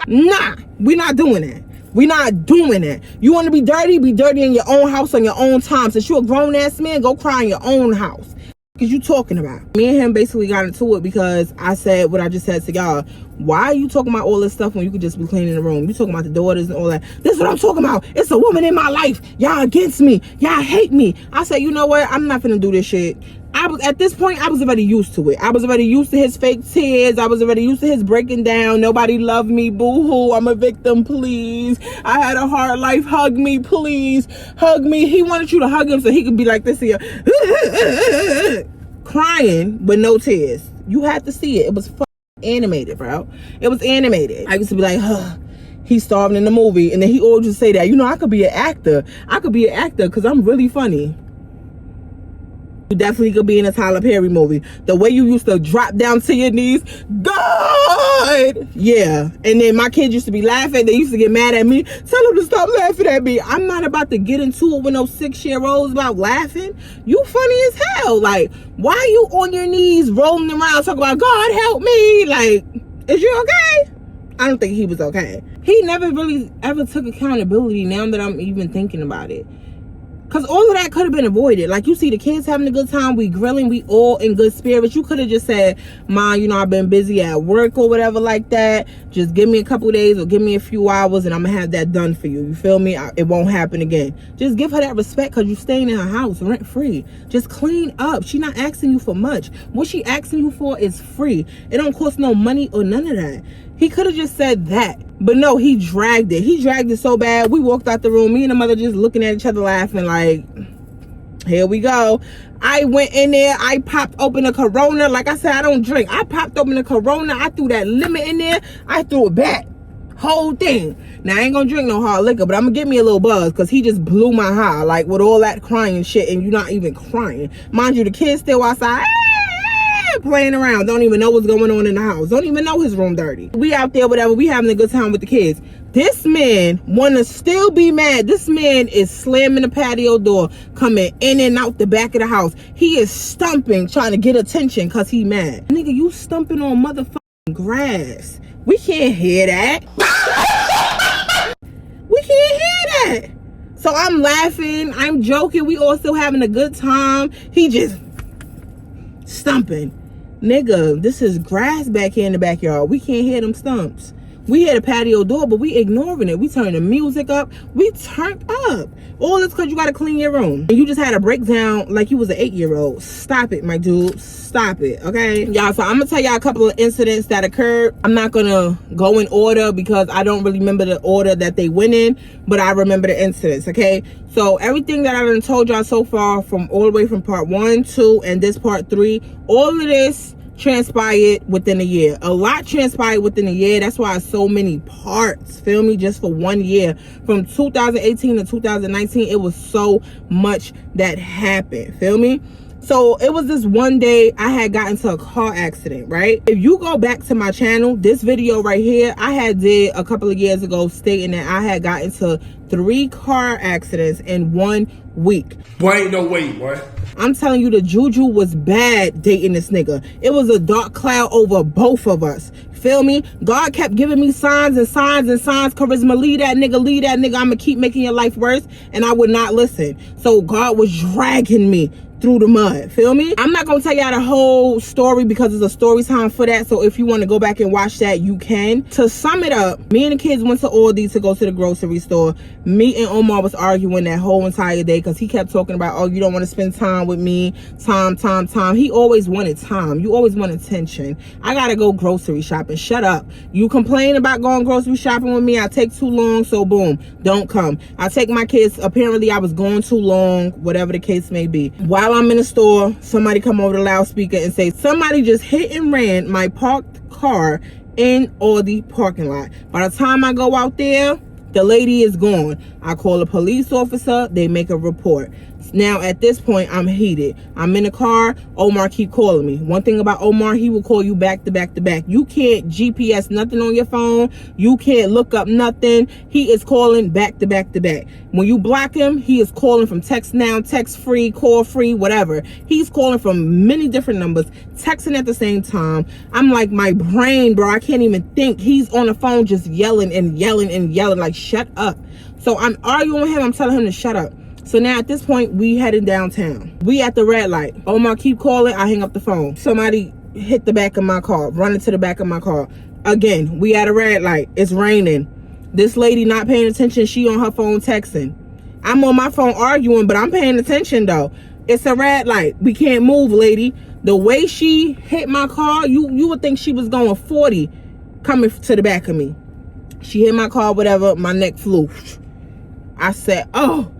Nah, we not doing that. We not doing that. You want to be dirty in your own house on your own time. Since you a grown ass man, go cry in your own house. Because you talking about. Me and him basically got into it because I said what I just said to y'all. Why are you talking about all this stuff when you could just be cleaning the room? You talking about the daughters and all that. This is what I'm talking about. It's a woman in my life. Y'all against me. Y'all hate me. I said, you know what? I'm not finna do this shit. At this point, I was already used to it. I was already used to his fake tears. I was already used to his breaking down. Nobody loved me. Boo-hoo. I'm a victim, please. I had a hard life. Hug me, please. Hug me. He wanted you to hug him so he could be like this here. Crying, but no tears. You had to see it. It was animated, bro. It was animated. I used to be like, he's starving in the movie. And then he always just say that, you know, I could be an actor. I could be an actor because I'm really funny. You definitely could be in a Tyler Perry movie. The way you used to drop down to your knees, God! Yeah. And then my kids used to be laughing. They used to get mad at me. Tell them to stop laughing at me. I'm not about to get into it with no 6-year-olds about laughing. You funny as hell. Like, why are you on your knees rolling around talking about, God help me? Like, is you okay? I don't think he was okay. He never really ever took accountability now that I'm even thinking about it. Because all of that could have been avoided. Like, you see the kids having a good time. We grilling. We all in good spirits. You could have just said, Ma, you know, I've been busy at work or whatever like that. Just give me a couple days or give me a few hours and I'm going to have that done for you. You feel me? It won't happen again. Just give her that respect because you're staying in her house rent free. Just clean up. She not asking you for much. What she asking you for is free. It don't cost no money or none of that. He could have just said that. But no, he dragged it. He dragged it so bad. We walked out the room. Me and the mother just looking at each other laughing like, here we go. I went in there. I popped open a Corona. Like I said, I don't drink. I popped open a Corona. I threw that lemon in there. I threw it back. Whole thing. Now, I ain't gonna drink no hard liquor, but I'm gonna get me a little buzz because he just blew my high. Like, with all that crying shit and you're not even crying. Mind you, the kids still outside. Playing around, don't even know what's going on in the house, don't even know his room dirty. We out there, whatever, we having a good time with the kids. This man wanna still be mad. This man is slamming the patio door, coming in and out the back of the house. He is stumping, trying to get attention because he mad. Nigga, you stumping on motherfucking grass. We can't hear that. We can't hear that. So I'm laughing, I'm joking, we all still having a good time. He just stumping. Nigga, this is grass back here in the backyard. We can't hear them stumps. We hear the patio door, but we ignoring it. We turn the music up. We turned up. All this because you got to clean your room. And you just had a breakdown like you was an 8-year-old. Stop it, my dude. Stop it, okay? Y'all, so I'm going to tell y'all a couple of incidents that occurred. I'm not going to go in order because I don't really remember the order that they went in, but I remember the incidents, okay? So everything that I done told y'all so far, from all the way from part 1, 2, and this part 3, all of this transpired within a year. A lot transpired within a year. That's why so many parts, feel me, just for 1 year. From 2018 to 2019, it was so much that happened, feel me? So it was this one day I had gotten into a car accident, right? If you go back to my channel, this video right here, I had did a couple of years ago stating that I had gotten into 3 car accidents in 1 week. Boy, ain't no way, boy. I'm telling you, the juju was bad dating this nigga. It was a dark cloud over both of us. Feel me? God kept giving me signs and signs and signs. Charisma, leave that nigga, leave that nigga. I'ma keep making your life worse. And I would not listen. So God was dragging me through the mud, feel me? I'm not gonna tell y'all the whole story because it's a story time for that, so if you want to go back and watch that, you can. To sum it up, me and the kids went to Aldi to go to the grocery store. Me and Omar was arguing that whole entire day because he kept talking about, oh, you don't want to spend time with me, time. He always wanted time. You always want attention. I gotta go grocery shopping. Shut up. You complain about going grocery shopping with me, I take too long, so boom, don't come. I take my kids, apparently I was going too long, whatever the case may be. While I'm in the store, somebody come over the loudspeaker and say, somebody just hit and ran my parked car in Aldi parking lot. By the time I go out there, the lady is gone. I call a police officer, they make a report. Now at this point, I'm heated. I'm in the car, Omar keep calling me. One thing about Omar, he will call you back to back to back. You can't GPS nothing on your phone. You can't look up nothing. He is calling back to back to back. When you block him, he is calling from text now, text free, call free, whatever. He's calling from many different numbers, texting at the same time. I'm like, my brain, bro, I can't even think. He's on the phone just yelling and yelling and yelling, like, shut up. So I'm arguing with him. I'm telling him to shut up. So now at this point, we heading downtown. We at the red light. Omar keep calling, I hang up the phone. Somebody hit the back of my car, running to the back of my car. Again, we at a red light. It's raining. This lady not paying attention. She on her phone texting. I'm on my phone arguing, but I'm paying attention though. It's a red light. We can't move, lady. The way she hit my car, you would think she was going 40 coming to the back of me. She hit my car, whatever, my neck flew. I said, oh.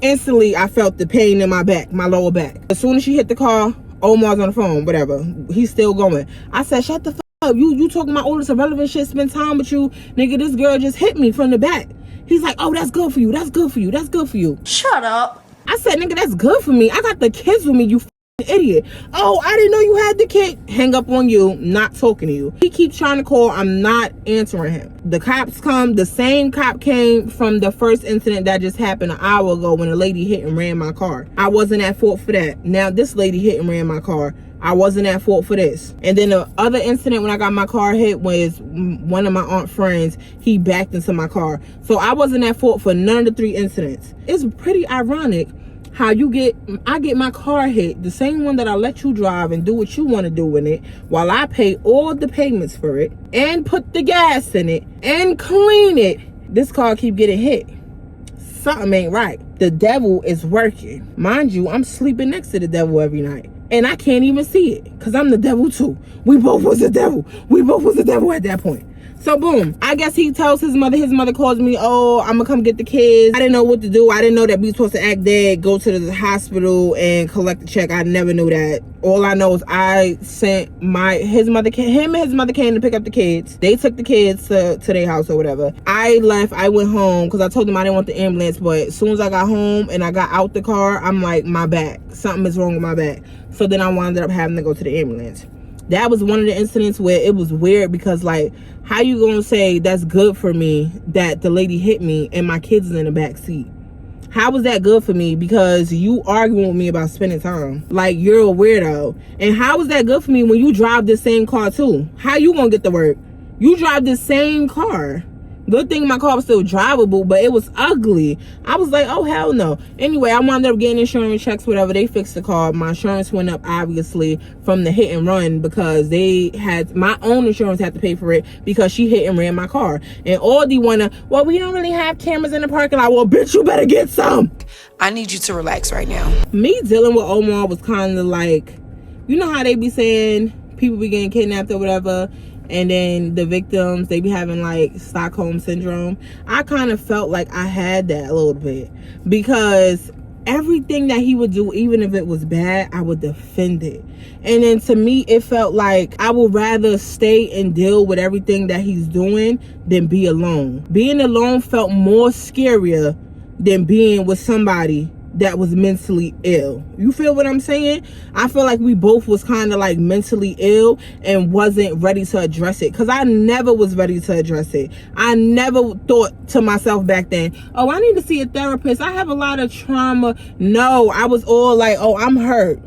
Instantly, I felt the pain in my back, my lower back. As soon as she hit the car, Omar's on the phone, whatever. He's still going. I said, shut the fuck up. You talking about all this irrelevant shit, spend time with you. Nigga, this girl just hit me from the back. He's like, oh, that's good for you. That's good for you. That's good for you. Shut up. I said, nigga, that's good for me. I got the kids with me, you idiot. Oh, I didn't know you had the kid. Hang up on you, not talking to you. He keeps trying to call, I'm not answering him. The cops come. The same cop came from the first incident that just happened an hour ago when a lady hit and ran my car. I wasn't at fault for that. Now this lady hit and ran my car. I wasn't at fault for this. And then the other incident when I got my car hit was one of my aunt friends. He backed into my car. So I wasn't at fault for none of the 3 incidents. It's pretty ironic how I get my car hit, the same one that I let you drive and do what you want to do in it, while I pay all the payments for it and put the gas in it and clean it. This car keep getting hit. Something ain't right. The devil is working. Mind you, I'm sleeping next to the devil every night. And I can't even see it because I'm the devil too. We both was the devil. We both was the devil at that point. So boom, I guess he tells his mother calls me, oh, I'm gonna come get the kids. I didn't know what to do. I didn't know that we were supposed to act dead, go to the hospital and collect the check. I never knew that. All I know is I sent him and his mother came to pick up the kids. They took the kids to their house or whatever. I left, I went home because I told them I didn't want the ambulance, but as soon as I got home and I got out the car, I'm like, my back, something is wrong with my back. So then I wound up having to go to the ambulance. That was one of the incidents where it was weird because, like, how you gonna say that's good for me that the lady hit me and my kids is in the back seat? How was that good for me? Because you arguing with me about spending time. Like, you're a weirdo. And how was that good for me when you drive this same car too? How you gonna get to work? You drive this same car. Good thing my car was still drivable, but it was ugly. I was like, oh, hell no. Anyway, I wound up getting insurance checks, whatever. They fixed the car. My insurance went up, obviously, from the hit and run because my own insurance had to pay for it because she hit and ran my car. And all they wanna, well, we don't really have cameras in the parking lot. Well, bitch, you better get some. I need you to relax right now. Me dealing with Omar was kind of like, you know how they be saying people be getting kidnapped or whatever, and then the victims, they be having like Stockholm syndrome. I kind of felt like I had that a little bit because everything that he would do, even if it was bad, I would defend it. And then to me, it felt like I would rather stay and deal with everything that he's doing than be alone. Being alone felt more scarier than being with somebody that was mentally ill. You feel what I'm saying? I feel like we both was kind of like mentally ill and wasn't ready to address it, because I never was ready to address it. I never thought to myself back then, oh, I need to see a therapist, I have a lot of trauma. No, I was all like, oh, I'm hurt.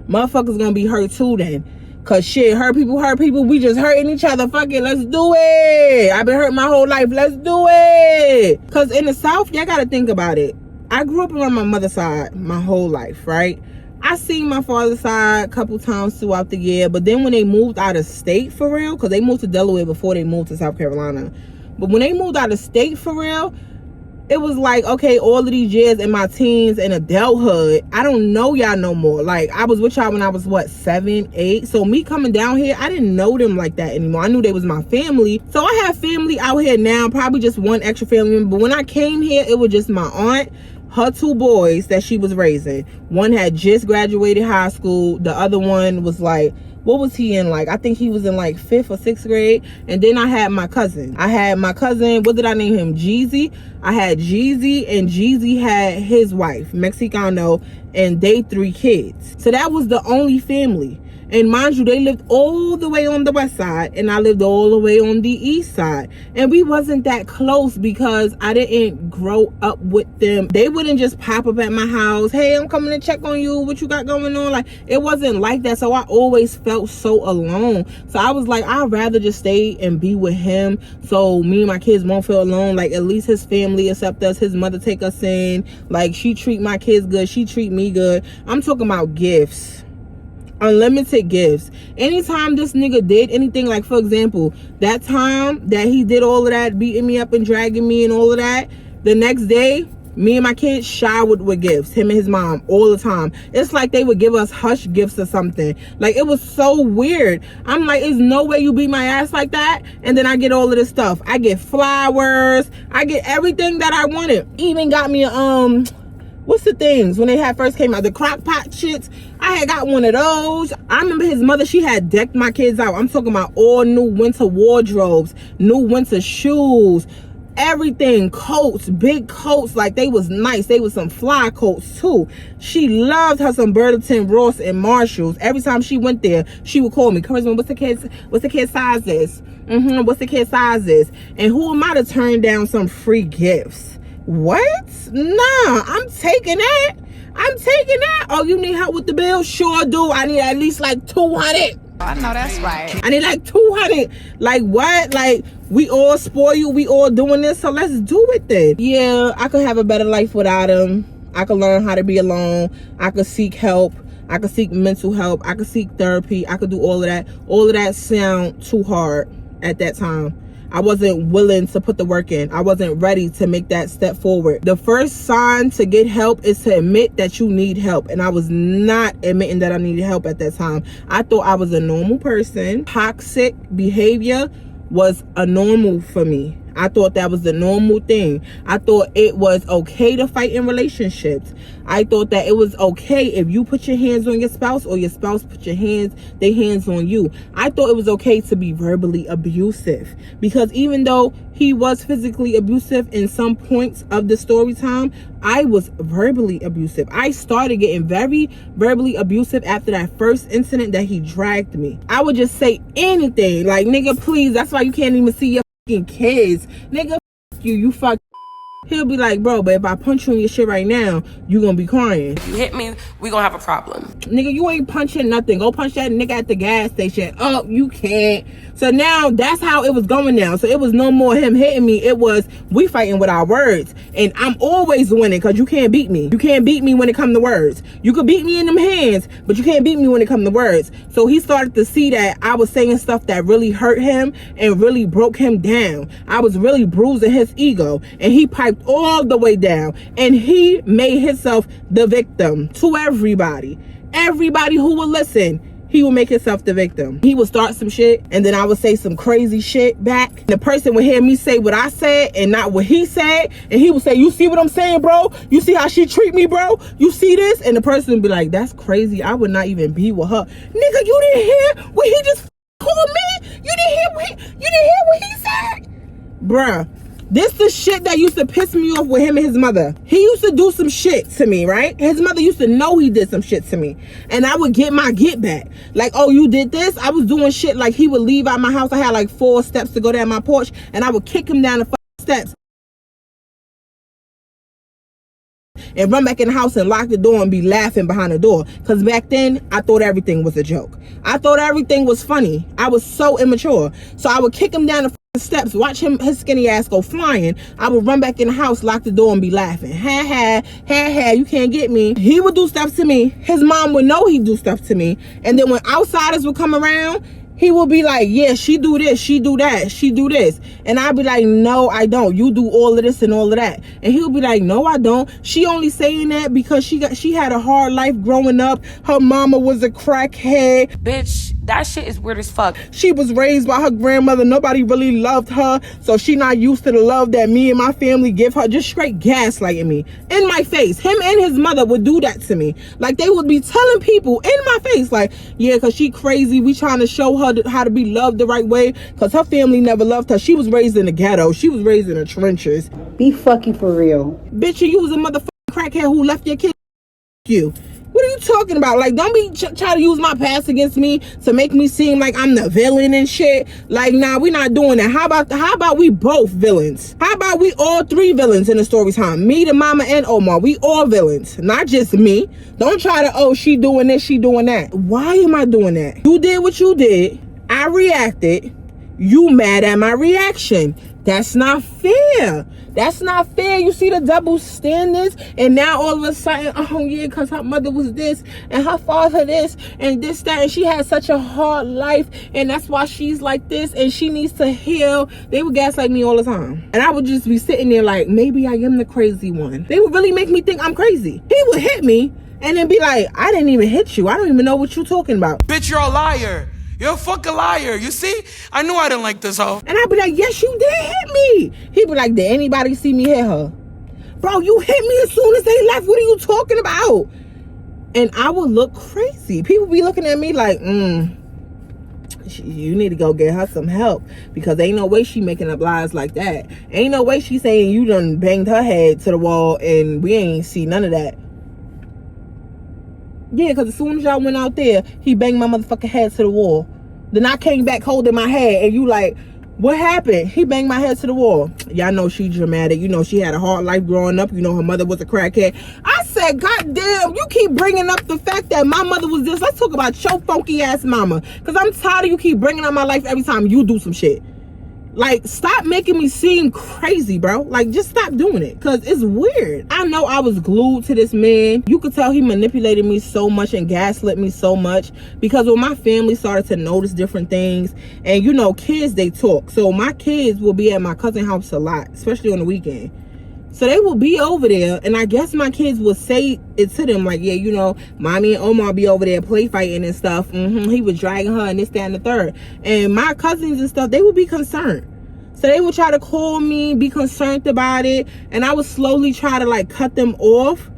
Motherfuckers gonna be hurt too then, cause shit, hurt people, we just hurting each other. Fuck it, let's do it. I've been hurt my whole life, let's do it. Cause in the South, y'all gotta think about it. I grew up around my mother's side my whole life, right? I seen my father's side a couple times throughout the year, but then when they moved out of state for real, because they moved to Delaware before they moved to South Carolina, but when they moved out of state for real, it was like, okay, all of these years in my teens and adulthood, I don't know y'all no more. Like, I was with y'all when I was, what, 7, 8? So me coming down here, I didn't know them like that anymore. I knew they was my family. So I have family out here now, probably just one extra family member. But when I came here, it was just my aunt, her 2 boys that she was raising. One had just graduated high school. The other one was like, what was he in? Like, I think he was in like 5th or 6th grade. And then I had my cousin. What did I name him? Jeezy. I had Jeezy, and Jeezy had his wife, Mexicano, and they 3 kids. So that was the only family. And mind you, they lived all the way on the west side, and I lived all the way on the east side. And we wasn't that close because I didn't grow up with them. They wouldn't just pop up at my house, hey, I'm coming to check on you, what you got going on? Like, it wasn't like that. So I always felt so alone. So I was like, I'd rather just stay and be with him so me and my kids won't feel alone. Like, at least his family accept us, his mother take us in. Like, she treat my kids good, she treat me good. I'm talking about gifts. Unlimited gifts. Anytime this nigga did anything, like for example, that time that he did all of that, beating me up and dragging me and all of that, the next day, me and my kids showered with gifts, him and his mom, all the time. It's like they would give us hush gifts or something. Like, it was so weird. I'm like, there's no way you beat my ass like that. And then I get all of this stuff. I get flowers. I get everything that I wanted. Even got me a, what's the things when they had first came out, the crock pot shits. I had got one of those. I remember his mother, she had decked my kids out. I'm talking about all new winter wardrobes, new winter shoes, everything, coats, big coats. Like, they was nice. They was some fly coats too. She loved her some Burlington, Ross, and Marshalls. Every time she went there, she would call me, Charisma, what's the kid sizes? What's the kid sizes? And who am I to turn down some free gifts? What? Nah, I'm taking that. Oh, you need help with the bill? Sure do. I need at least like 200. I know that's right. I need like 200. Like, what? Like, we all spoil you, we all doing this, so let's do it then. Yeah, I could have a better life without him. I could learn how to be alone. I could seek help. I could seek mental help. I could seek therapy. I could do all of that. All of that sound too hard at that time. I wasn't willing to put the work in. I wasn't ready to make that step forward. The first sign to get help is to admit that you need help. And I was not admitting that I needed help at that time. I thought I was a normal person. Toxic behavior was a normal for me. I thought that was the normal thing. I thought it was okay to fight in relationships. I thought that it was okay if you put your hands on your spouse or your spouse put their hands on you. I thought it was okay to be verbally abusive, because even though he was physically abusive in some points of the story time, I was verbally abusive. I started getting very verbally abusive after that first incident that he dragged me. I would just say anything like, nigga, please, that's why you can't even see your kids. Nigga, you fuck. He'll be like, bro, but if I punch you in your shit right now, you gonna be crying. If you hit me, we gonna have a problem. Nigga, you ain't punching nothing. Go punch that nigga at the gas station. Oh, you can't. So now that's how it was going now. So it was no more him hitting me. It was we fighting with our words. And I'm always winning because you can't beat me. You can't beat me when it comes to words. You could beat me in them hands, but you can't beat me when it comes to words. So he started to see that I was saying stuff that really hurt him and really broke him down. I was really bruising his ego. And he piped all the way down. And he made himself the victim to everybody. Everybody who would listen, he would make himself the victim. He would start some shit and then I would say some crazy shit back. The person would hear me say what I said and not what he said. And he would say, you see what I'm saying, bro? You see how she treat me, bro? You see this? And the person would be like, that's crazy. I would not even be with her. Nigga, you didn't hear what he just called me? You didn't hear what he said? Bruh. This the shit that used to piss me off with him and his mother. He used to do some shit to me, right? His mother used to know he did some shit to me. And I would get my get back. Like, oh, you did this? I was doing shit like he would leave out my house. I had like 4 steps to go down my porch. And I would kick him down the steps. And run back in the house and lock the door and be laughing behind the door. Because back then, I thought everything was a joke. I thought everything was funny. I was so immature. So I would kick him down the steps, watch his skinny ass go flying. I would run back in the house, lock the door, and be laughing. Ha ha, ha ha, you can't get me. He would do stuff to me. His mom would know he'd do stuff to me. And then when outsiders would come around, he would be like, yeah, she do this, she do that, she do this. And I'd be like, no, I don't. You do all of this and all of that. And he'll be like, no, I don't. She only saying that because she had a hard life growing up. Her mama was a crackhead. Bitch, that shit is weird as fuck. She was raised by her grandmother. Nobody really loved her. So she not used to the love that me and my family give her. Just straight gaslighting me. In my face. Him and his mother would do that to me. Like, they would be telling people in my face, like, yeah, because she crazy. We trying to show her how to be loved the right way. Because her family never loved her. She was raised in the ghetto. She was raised in the trenches. Be fucking for real. Bitch, you was a motherfucking crackhead who left your kid. You. What are you talking about? Like, don't be try to use my past against me to make me seem like I'm the villain and shit. Like, nah, we not doing that. How about we both villains? How about we all 3 villains in the story time? Me, the mama, and Omar. We all villains. Not just me. Don't try to, oh, she doing this, she doing that. Why am I doing that? You did what you did. I reacted. You mad at my reaction. That's not fair. That's not fair. You see the double standards? And now all of a sudden, oh yeah, because her mother was this and her father this and this, that, and she had such a hard life and that's why she's like this and she needs to heal. They would gaslight me all the time. And I would just be sitting there like, maybe I am the crazy one. They would really make me think I'm crazy. He would hit me and then be like, I didn't even hit you. I don't even know what you're talking about. Bitch, you're a liar. You're a fucking liar. You see? I knew I didn't like this hoe. And I'd be like, yes, you did hit me. He'd be like, did anybody see me hit her? Bro, you hit me as soon as they left. What are you talking about? And I would look crazy. People be looking at me like, you need to go get her some help. Because ain't no way she making up lies like that. Ain't no way she saying you done banged her head to the wall and we ain't see none of that. Yeah, because as soon as y'all went out there, he banged my motherfucking head to the wall. Then I came back holding my head, and you like, what happened? He banged my head to the wall. Y'all know she dramatic. You know she had a hard life growing up. You know her mother was a crackhead. I said, God damn, you keep bringing up the fact that my mother was this. Let's talk about your funky ass mama. Because I'm tired of you keep bringing up my life every time you do some shit. Like, stop making me seem crazy, bro. Like, just stop doing it, because it's weird. I know I was glued to this man. You could tell he manipulated me so much and gaslit me so much, because when my family started to notice different things, and you know, kids, they talk. So my kids will be at my cousin's house a lot, especially on the weekend. So they will be over there, and I guess my kids will say it to them, like, yeah, you know, mommy and Omar be over there play fighting and stuff. He was dragging her and this, that, and the third. And my cousins and stuff, they would be concerned. So they would try to call me, be concerned about it, and I would slowly try to, like, cut them off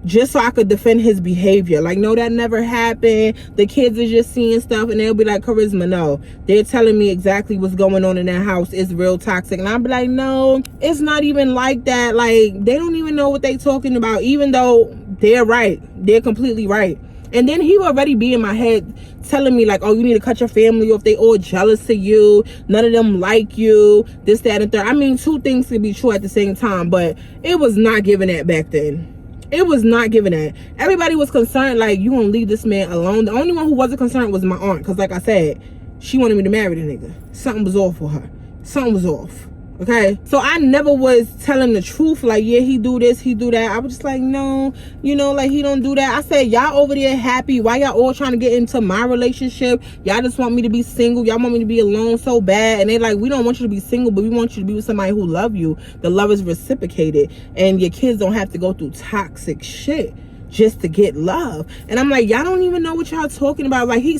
just so I could defend his behavior. Like, no, that never happened. The kids are just seeing stuff, and they'll be like, Charisma, no. They're telling me exactly what's going on in that house. It's real toxic. And I'll be like, no, it's not even like that. Like, they don't even know what they talking about, even though they're right. They're completely right. And then he would already be in my head telling me, like, oh, you need to cut your family off. They all jealous of you. None of them like you. This, that, and third. I mean, two things could be true at the same time, but it was not giving that back then. It was not giving that. Everybody was concerned, like, you gonna leave this man alone. The only one who wasn't concerned was my aunt, because like I said, she wanted me to marry the nigga. Something was off for her. Something was off. Okay, so I never was telling the truth, like, yeah, he do this, he do that. I was just like, no, you know, like, he don't do that. I said, y'all over there happy? Why y'all all trying to get into my relationship? Y'all just want me to be single. Y'all want me to be alone so bad. And they like, we don't want you to be single, but we want you to be with somebody who love you. The love is reciprocated, and your kids don't have to go through toxic shit just to get love. And I'm like, y'all don't even know what y'all talking about. Like, he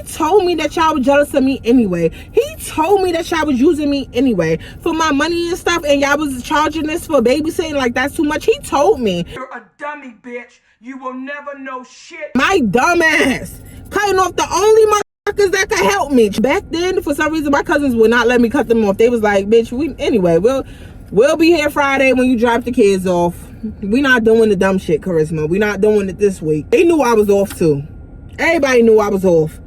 told me that y'all was jealous of me anyway. He told me that y'all was using me anyway for my money and stuff, and y'all was charging this for babysitting. Like, that's too much. He told me. You're a dummy, bitch. You will never know shit. My dumb ass cutting off the only motherfuckers that could help me. Back then, for some reason, my cousins would not let me cut them off. They was like, bitch, we'll be here Friday when you drop the kids off. We not doing the dumb shit, Charisma. We not doing it this week. They knew I was off too. Everybody knew I was off.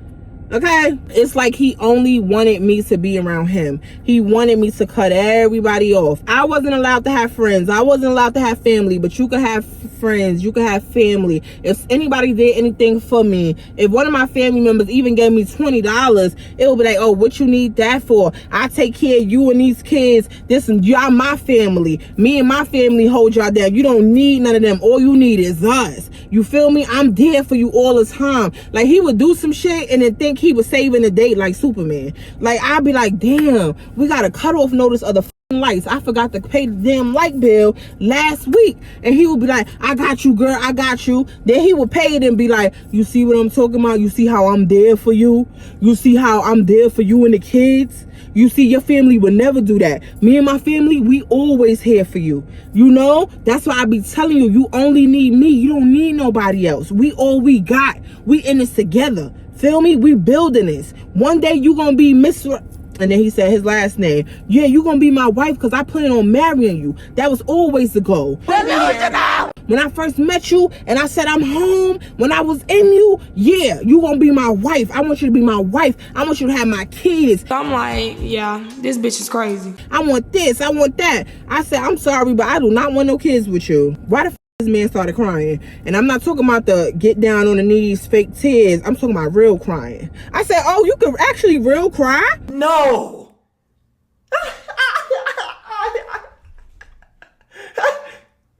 Okay? It's like he only wanted me to be around him. He wanted me to cut everybody off. I wasn't allowed to have friends. I wasn't allowed to have family, but you could have friends. You could have family. If anybody did anything for me, if one of my family members even gave me $20, it would be like, oh, what you need that for? I take care of you and these kids. Y'all my family. Me and my family hold y'all down. You don't need none of them. All you need is us. You feel me? I'm there for you all the time. Like, he would do some shit and then think he was saving the day like Superman. Like, I'd be like, damn, we got a cutoff notice of the lights. I forgot to pay the damn light bill last week. And he would be like, I got you, girl, I got you. Then he would pay it and be like, you see what I'm talking about? You see how I'm there for you? You see how I'm there for you and the kids? You see, your family would never do that. Me and my family, we always here for you. You know? That's why I be telling you, you only need me. You don't need nobody else. We all we got. We in this together. Feel me? We building this. One day you gonna be Mr. And then he said his last name. Yeah, you gonna be my wife because I plan on marrying you. That was always the goal. When I first met you and I said I'm home, when I was in you, yeah, you gonna be my wife. I want you to be my wife. I want you to have my kids. I'm like, yeah, this bitch is crazy. I want this, I want that. I said, I'm sorry, but I do not want no kids with you. Why the this man started crying? And I'm not talking about the get down on the knees fake tears. I'm talking about real crying. I said, oh, you could actually real cry? No.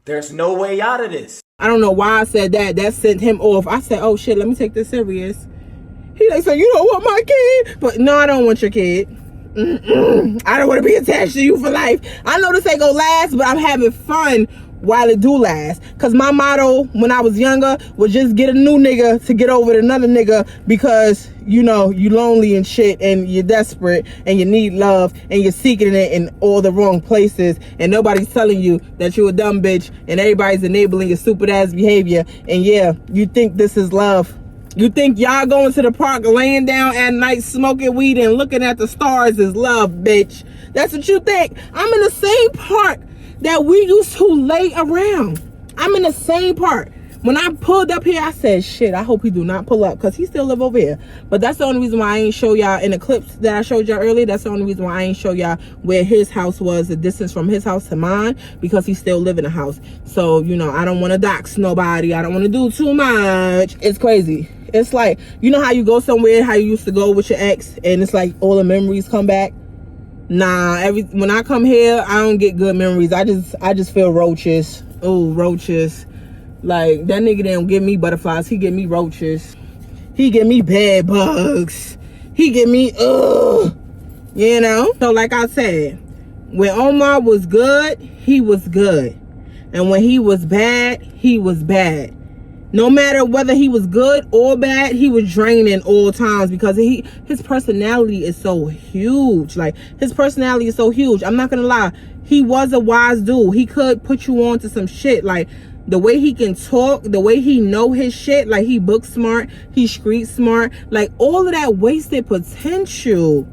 There's no way out of this. I don't know why I said that. That sent him off. I said, oh shit, let me take this serious. He like, so you don't want my kid? But no, I don't want your kid. I don't want to be attached to you for life. I know this ain't gonna last, but I'm having fun while it do last. Cause my motto when I was younger was just get a new nigga to get over another nigga, because you know you lonely and shit and you're desperate and you need love and you're seeking it in all the wrong places, and nobody's telling you that you're a dumb bitch and everybody's enabling your stupid ass behavior. And yeah, you think this is love. You think y'all going to the park laying down at night smoking weed and looking at the stars is love, bitch. That's what you think. I'm in the same park that we used to lay around. I'm in the same part. When I pulled up here, I said, shit, I hope he do not pull up, because he still live over here. But that's the only reason why I ain't show y'all in the clips that I showed y'all earlier. That's the only reason why I ain't show y'all where his house was, the distance from his house to mine, because he still live in the house. So, you know, I don't want to dox nobody. I don't want to do too much. It's crazy. It's like, you know how you go somewhere, how you used to go with your ex, and it's like all the memories come back? Nah, when I come here, I don't get good memories. I just feel roaches. Oh, roaches. Like, that nigga didn't give me butterflies. He give me roaches. He give me bed bugs. He give me, you know? So like I said, when Omar was good, he was good. And when he was bad, he was bad. No matter whether he was good or bad, he was draining all times because his personality is so huge. Like, his personality is so huge. I'm not gonna lie. He was a wise dude. He could put you on to some shit. Like, the way he can talk, the way he know his shit, like, he book smart, he street smart. Like, all of that wasted potential.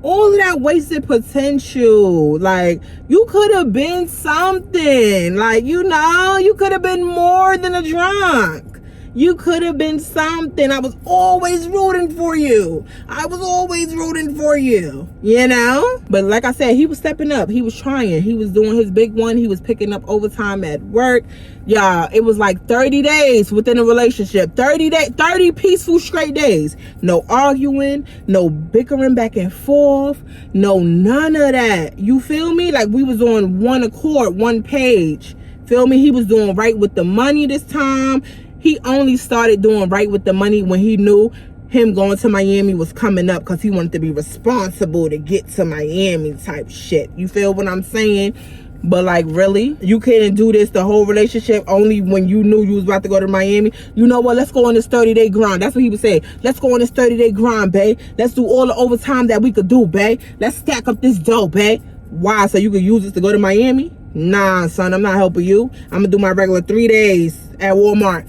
All of that wasted potential. Like, you could have been something. Like, you know, you could have been more than a drunk. You could have been something. I was always rooting for you. I was always rooting for you, you know? But like I said, he was stepping up. He was trying. He was doing his big one. He was picking up overtime at work. Y'all, it was like 30 days within a relationship. 30 peaceful straight days. No arguing, no bickering back and forth, no none of that. You feel me? Like, we was on one accord, one page. Feel me? He was doing right with the money this time. He only started doing right with the money when he knew him going to Miami was coming up because he wanted to be responsible to get to Miami type shit. You feel what I'm saying? But like, really? You couldn't do this the whole relationship only when you knew you was about to go to Miami? You know what? Let's go on this 30-day grind. That's what he was saying. Let's go on this 30-day grind, babe. Let's do all the overtime that we could do, babe. Let's stack up this dough, babe. Why? So you could use this to go to Miami? Nah, son, I'm not helping you. I'm gonna do my regular 3 days at Walmart.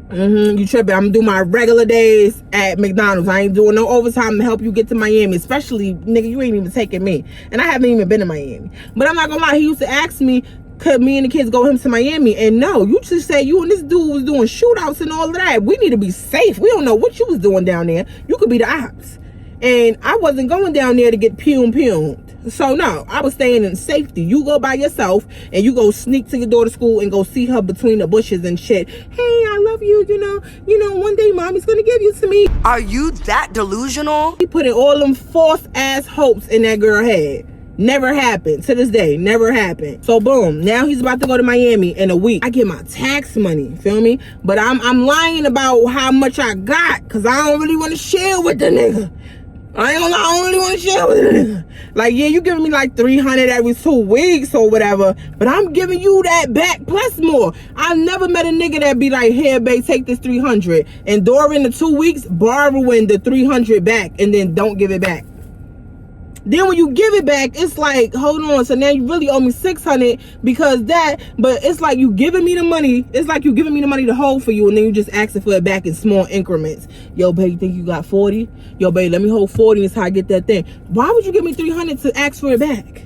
You tripping. I'm gonna do my regular days at McDonald's. I ain't doing no overtime to help you get to Miami. Especially, nigga, you ain't even taking me. And I haven't even been to Miami. But I'm not gonna lie, he used to ask me, could me and the kids go with him to Miami? And no, you just said you and this dude was doing shootouts and all of that. We need to be safe. We don't know what you was doing down there. You could be the ops. And I wasn't going down there to get pumed. So no, I was staying in safety. You go by yourself and you go sneak to your daughter's school and go see her between the bushes and shit. Hey, I love you, you know, one day mommy's gonna give you to me. Are you that delusional? He put in all them false ass hopes in that girl head. Never happened. To this day, never happened. So boom, now he's about to go to Miami in a week. I get my tax money, feel me? But I'm lying about how much I got because I don't really want to share with the nigga. I ain't gonna lie, I don't really want to share with a nigga. Like, yeah, you giving me like 300 every 2 weeks or whatever, but I'm giving you that back plus more. I've never met a nigga that be like, here, babe, take this 300. And during the 2 weeks, borrowing the 300 back and then don't give it back. Then when you give it back, it's like, hold on, so now you really owe me 600 because that, but it's like you giving me the money. It's like you giving me the money to hold for you and then you just asking for it back in small increments. Yo, babe, you think you got 40? Yo, babe, let me hold 40 and that's how I get that thing. Why would you give me 300 to ask for it back?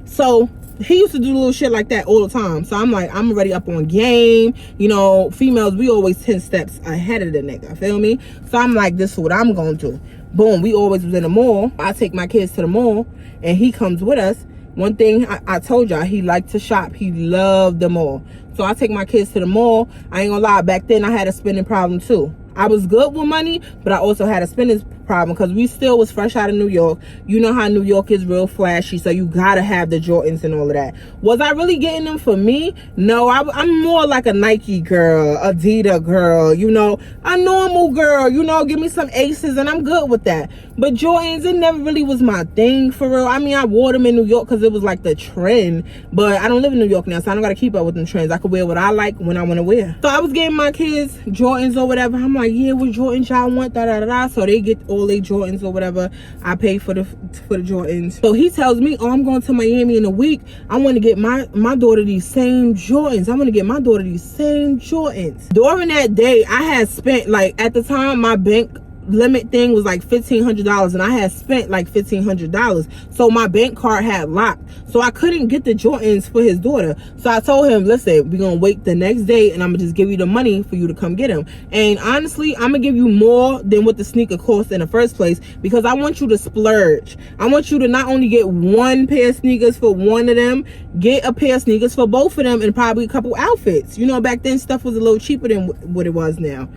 So he used to do little shit like that all the time. So I'm like, I'm already up on game. You know, females, we always 10 steps ahead of the nigga, feel me? So I'm like, this is what I'm gonna do. Boom, we always was in the mall. I take my kids to the mall and he comes with us. One thing I told y'all, he liked to shop. He loved the mall. So I take my kids to the mall. I ain't gonna lie, back then I had a spending problem too. I was good with money, but I also had a spending problem because we still was fresh out of New York. You know how New York is real flashy, so you gotta have the Jordans and all of that. Was I really getting them for me? No, I'm more like a Nike girl, Adidas girl, you know, a normal girl, you know, give me some Aces and I'm good with that. But Jordans, it never really was my thing for real. I mean, I wore them in New York because it was like the trend, but I don't live in New York now, so I don't gotta keep up with them trends. I could wear what I like when I want to wear. So I was getting my kids Jordans or whatever. I'm like, yeah, what Jordans y'all want, da-da-da-da. So they get all their Jordans or whatever. I pay for the Jordans. So he tells me, oh, I'm going to Miami in a week. I want to get my daughter these same Jordans. I want to get my daughter these same Jordans. During that day, I had spent, like, at the time, my bank limit thing was like $1,500 and I had spent like $1,500, so my bank card had locked, so I couldn't get the Jordans for his daughter. So I told him, listen, we're gonna wait the next day and I'm gonna just give you the money for you to come get him. And honestly, I'm gonna give you more than what the sneaker cost in the first place because I want you to splurge. I want you to not only get one pair of sneakers for one of them, get a pair of sneakers for both of them and probably a couple outfits. You know, back then stuff was a little cheaper than what it was now.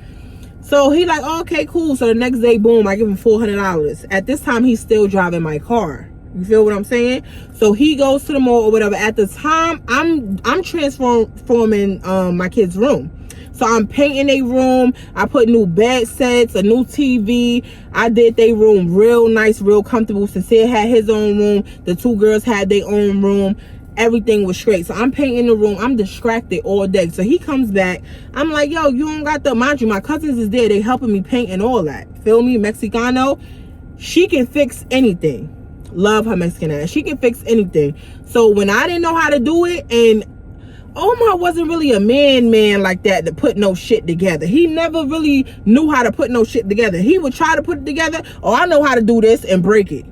So he like, oh, okay, cool. So the next day, boom, I give him $400. At this time, he's still driving my car. You feel what I'm saying? So he goes to the mall or whatever. At the time, I'm transforming my kid's room. So I'm painting a room. I put new bed sets, a new TV. I did their room real nice, real comfortable. Sincere had his own room. The two girls had their own room. Everything was straight. So I'm painting the room. I'm distracted all day. So he comes back. I'm like, yo, you don't got the, mind you, my cousins is there. They helping me paint and all that. Feel me? Mexicano. She can fix anything. Love her Mexican ass. She can fix anything. So when I didn't know how to do it, and Omar wasn't really a man like that to put no shit together. He never really knew how to put no shit together. He would try to put it together. Oh, I know how to do this, and break it.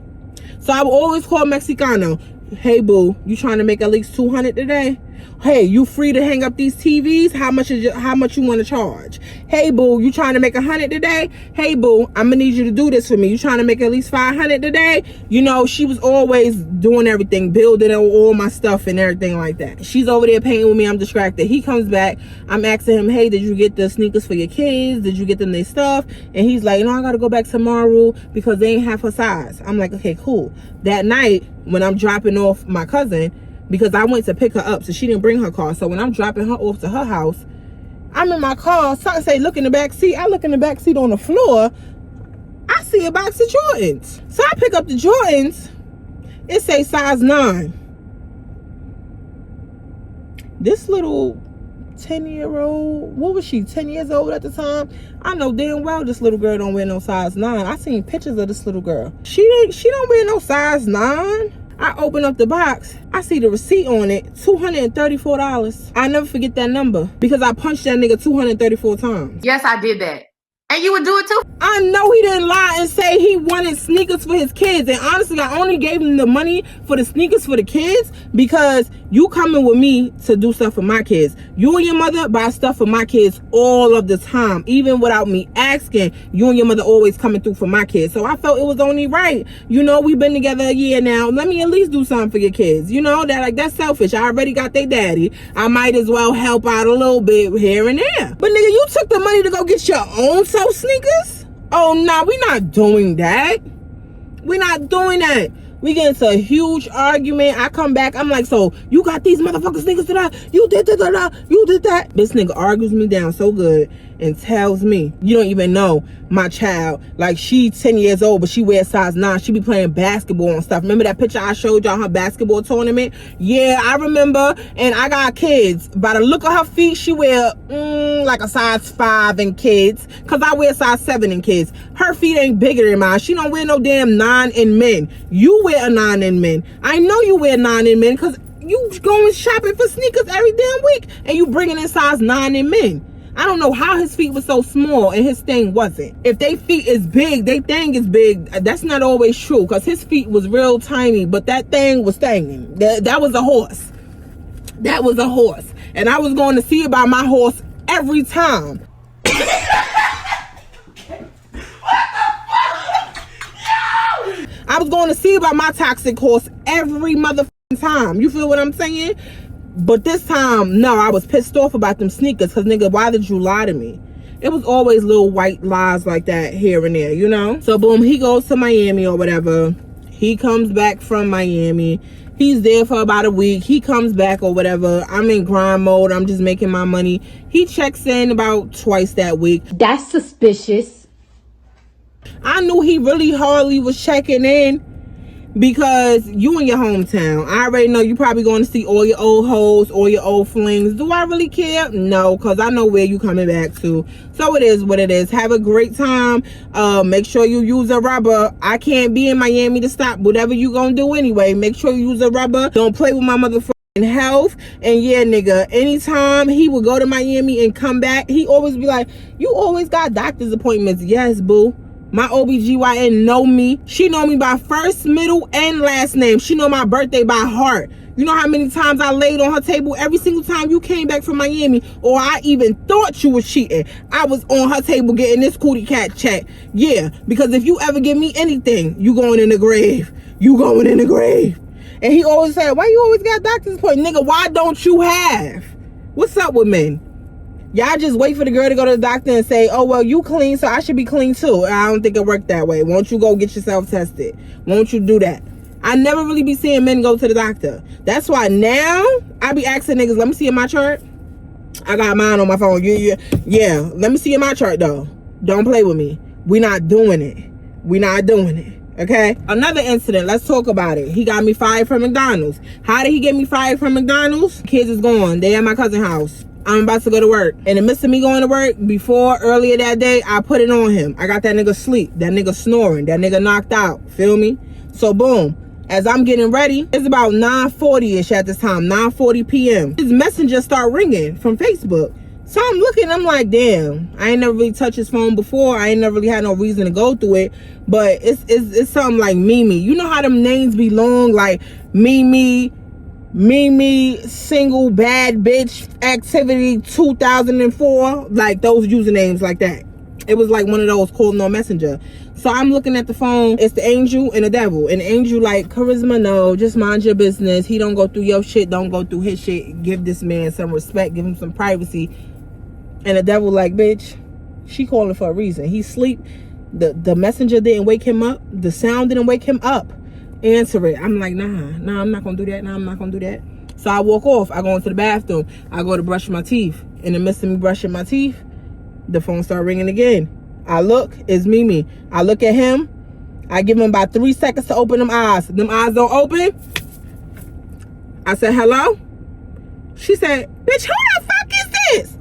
So I would always call Mexicano. Hey boo, you trying to make at least 200 today? Hey, you free to hang up these TVs? How much you want to charge? Hey boo, you trying to make 100 today? Hey boo, I'm gonna need you to do this for me. You trying to make at least 500 today? You know, she was always doing everything, building all my stuff and everything like that. She's over there painting with me. I'm distracted. He comes back. I'm asking him, hey, did you get the sneakers for your kids? Did you get them their stuff? And he's like, no, I gotta go back tomorrow because they ain't have her size. I'm like, okay, cool. That night when I'm dropping off my cousin, because I went to pick her up, so she didn't bring her car. So when I'm dropping her off to her house, I'm in my car. So I say, look in the back seat. I look in the back seat on the floor. I see a box of Jordans. So I pick up the Jordans. It say size 9. This little 10-year-old, what was she, 10 years old at the time? I know damn well this little girl don't wear no size 9. I seen pictures of this little girl. She don't wear no size 9. I open up the box. I see the receipt on it, $234. I never forget that number because I punched that nigga 234 times. Yes, I did that. And you would do it too? I know he didn't lie and say he wanted sneakers for his kids. And honestly, I only gave him the money for the sneakers for the kids because you coming with me to do stuff for my kids. You and your mother buy stuff for my kids all of the time. Even without me asking, you and your mother always coming through for my kids. So I felt it was only right. You know, we've been together a year now. Let me at least do something for your kids. You know, that's selfish. I already got their daddy. I might as well help out a little bit here and there. But nigga, you took the money to go get your own sneakers? Oh, nah, we not doing that. We not doing that. We get into a huge argument. I come back. I'm like, so you got these motherfucking sneakers today? You did that. You did that. This nigga argues me down so good and tells me, you don't even know my child. Like, she's 10 years old, but she wears size 9. She be playing basketball and stuff. Remember that picture I showed y'all, her basketball tournament? Yeah, I remember. And I got kids. By the look of her feet, she wear like a size 5 in kids. Because I wear size 7 in kids. Her feet ain't bigger than mine. She don't wear no damn 9 in men. You wear a 9 in men. I know you wear 9 in men because you going shopping for sneakers every damn week. And you bringing in size 9 in men. I don't know how his feet were so small and his thing wasn't. If they feet is big, they thing is big. That's not always true because his feet was real tiny, but that thing was thinging. That was a horse. That was a horse. And I was going to see about my horse every time. I was going to see about my toxic horse every motherfucking time. You feel what I'm saying? But this time, no, I was pissed off about them sneakers because, nigga, why did you lie to me? It was always little white lies like that here and there, you know? So, boom, he goes to Miami or whatever. He comes back from Miami. He's there for about a week. He comes back or whatever. I'm in grind mode. I'm just making my money. He checks in about twice that week. That's suspicious. I knew he really hardly was checking in. Because you in your hometown, I already know you probably going to see all your old hoes, all your old flings. Do I really care? No, because I know where you coming back to. So it is what it is. Have a great time. Make sure you use a rubber. I can't be in Miami to stop whatever you gonna do anyway. Make sure you use a rubber. Don't play with my motherfucking health. And yeah, nigga, anytime he would go to Miami and come back, he always be like, you always got doctor's appointments. Yes, boo. My OBGYN know me. She know me by first, middle, and last name. She know my birthday by heart. You know how many times I laid on her table every single time you came back from Miami, or I even thought you was cheating. I was on her table getting this cootie cat check. Yeah, because if you ever give me anything, you going in the grave. You going in the grave. And he always said, why you always got doctor's appointment? Nigga, why don't you have? What's up with men? Y'all just wait for the girl to go to the doctor and say, oh, well, you clean, so I should be clean too. I don't think it worked that way. Won't you go get yourself tested? Won't you do that? I never really be seeing men go to the doctor. That's why now I be asking niggas, let me see in my chart. I got mine on my phone. Yeah. Let me see in my chart though. Don't play with me. We not doing it. We not doing it. Okay? Another incident. Let's talk about it. He got me fired from McDonald's. How did he get me fired from McDonald's? Kids is gone. They at my cousin's house. I'm about to go to work. In the midst of me going to work, earlier that day, I put it on him. I got that nigga sleep. That nigga snoring. That nigga knocked out. Feel me? So boom. As I'm getting ready, it's about 9:40-ish at this time. 9:40 p.m. His messenger start ringing from Facebook. So I'm looking, I'm like, damn, I ain't never really touched his phone before. I ain't never really had no reason to go through it. But it's something like Mimi. You know how them names be long? Like Mimi, single bad bitch activity 2004. Like those usernames like that. It was like one of those calling on Messenger. So I'm looking at the phone. It's the angel and the devil. And the angel like, Charisma, no, just mind your business. He don't go through your shit. Don't go through his shit. Give this man some respect. Give him some privacy. And the devil like, bitch, she calling for a reason. He sleep. The messenger didn't wake him up. The sound didn't wake him up. Answer it. I'm like, nah, I'm not gonna do that. Nah, I'm not gonna do that. So I walk off. I go into the bathroom. I go to brush my teeth. In the midst of me brushing my teeth, the phone start ringing again. I look, it's Mimi. I look at him. I give him about 3 seconds to open them eyes. Them eyes don't open. I said, hello? She said, bitch, who the fuck is this?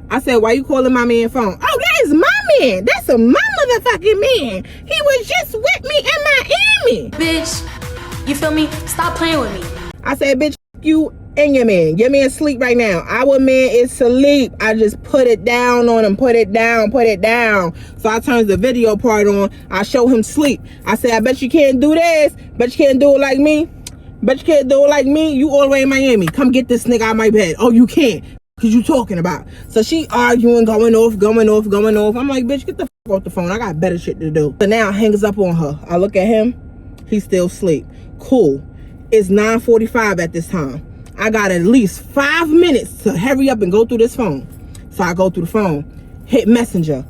I said, why you calling my man phone? Oh, that is my man. That's a my motherfucking man. He was just with me in Miami. Bitch, you feel me? Stop playing with me. I said, bitch, you and your man. Your man sleep right now. Our man is asleep. I just put it down on him. Put it down. So I turns the video part on. I show him sleep. I said, I bet you can't do this. Bet you can't do it like me. Bet you can't do it like me. You all the way in Miami. Come get this nigga out of my bed. Oh, you can't. Cause you talking about. So she arguing, going off. I'm like, bitch, get the fuck off the phone. I got better shit to do. So now hangs up on her. I look at him. He's still asleep. Cool. It's 9:45 at this time. I got at least 5 minutes to hurry up and go through this phone. So I go through the phone, hit Messenger.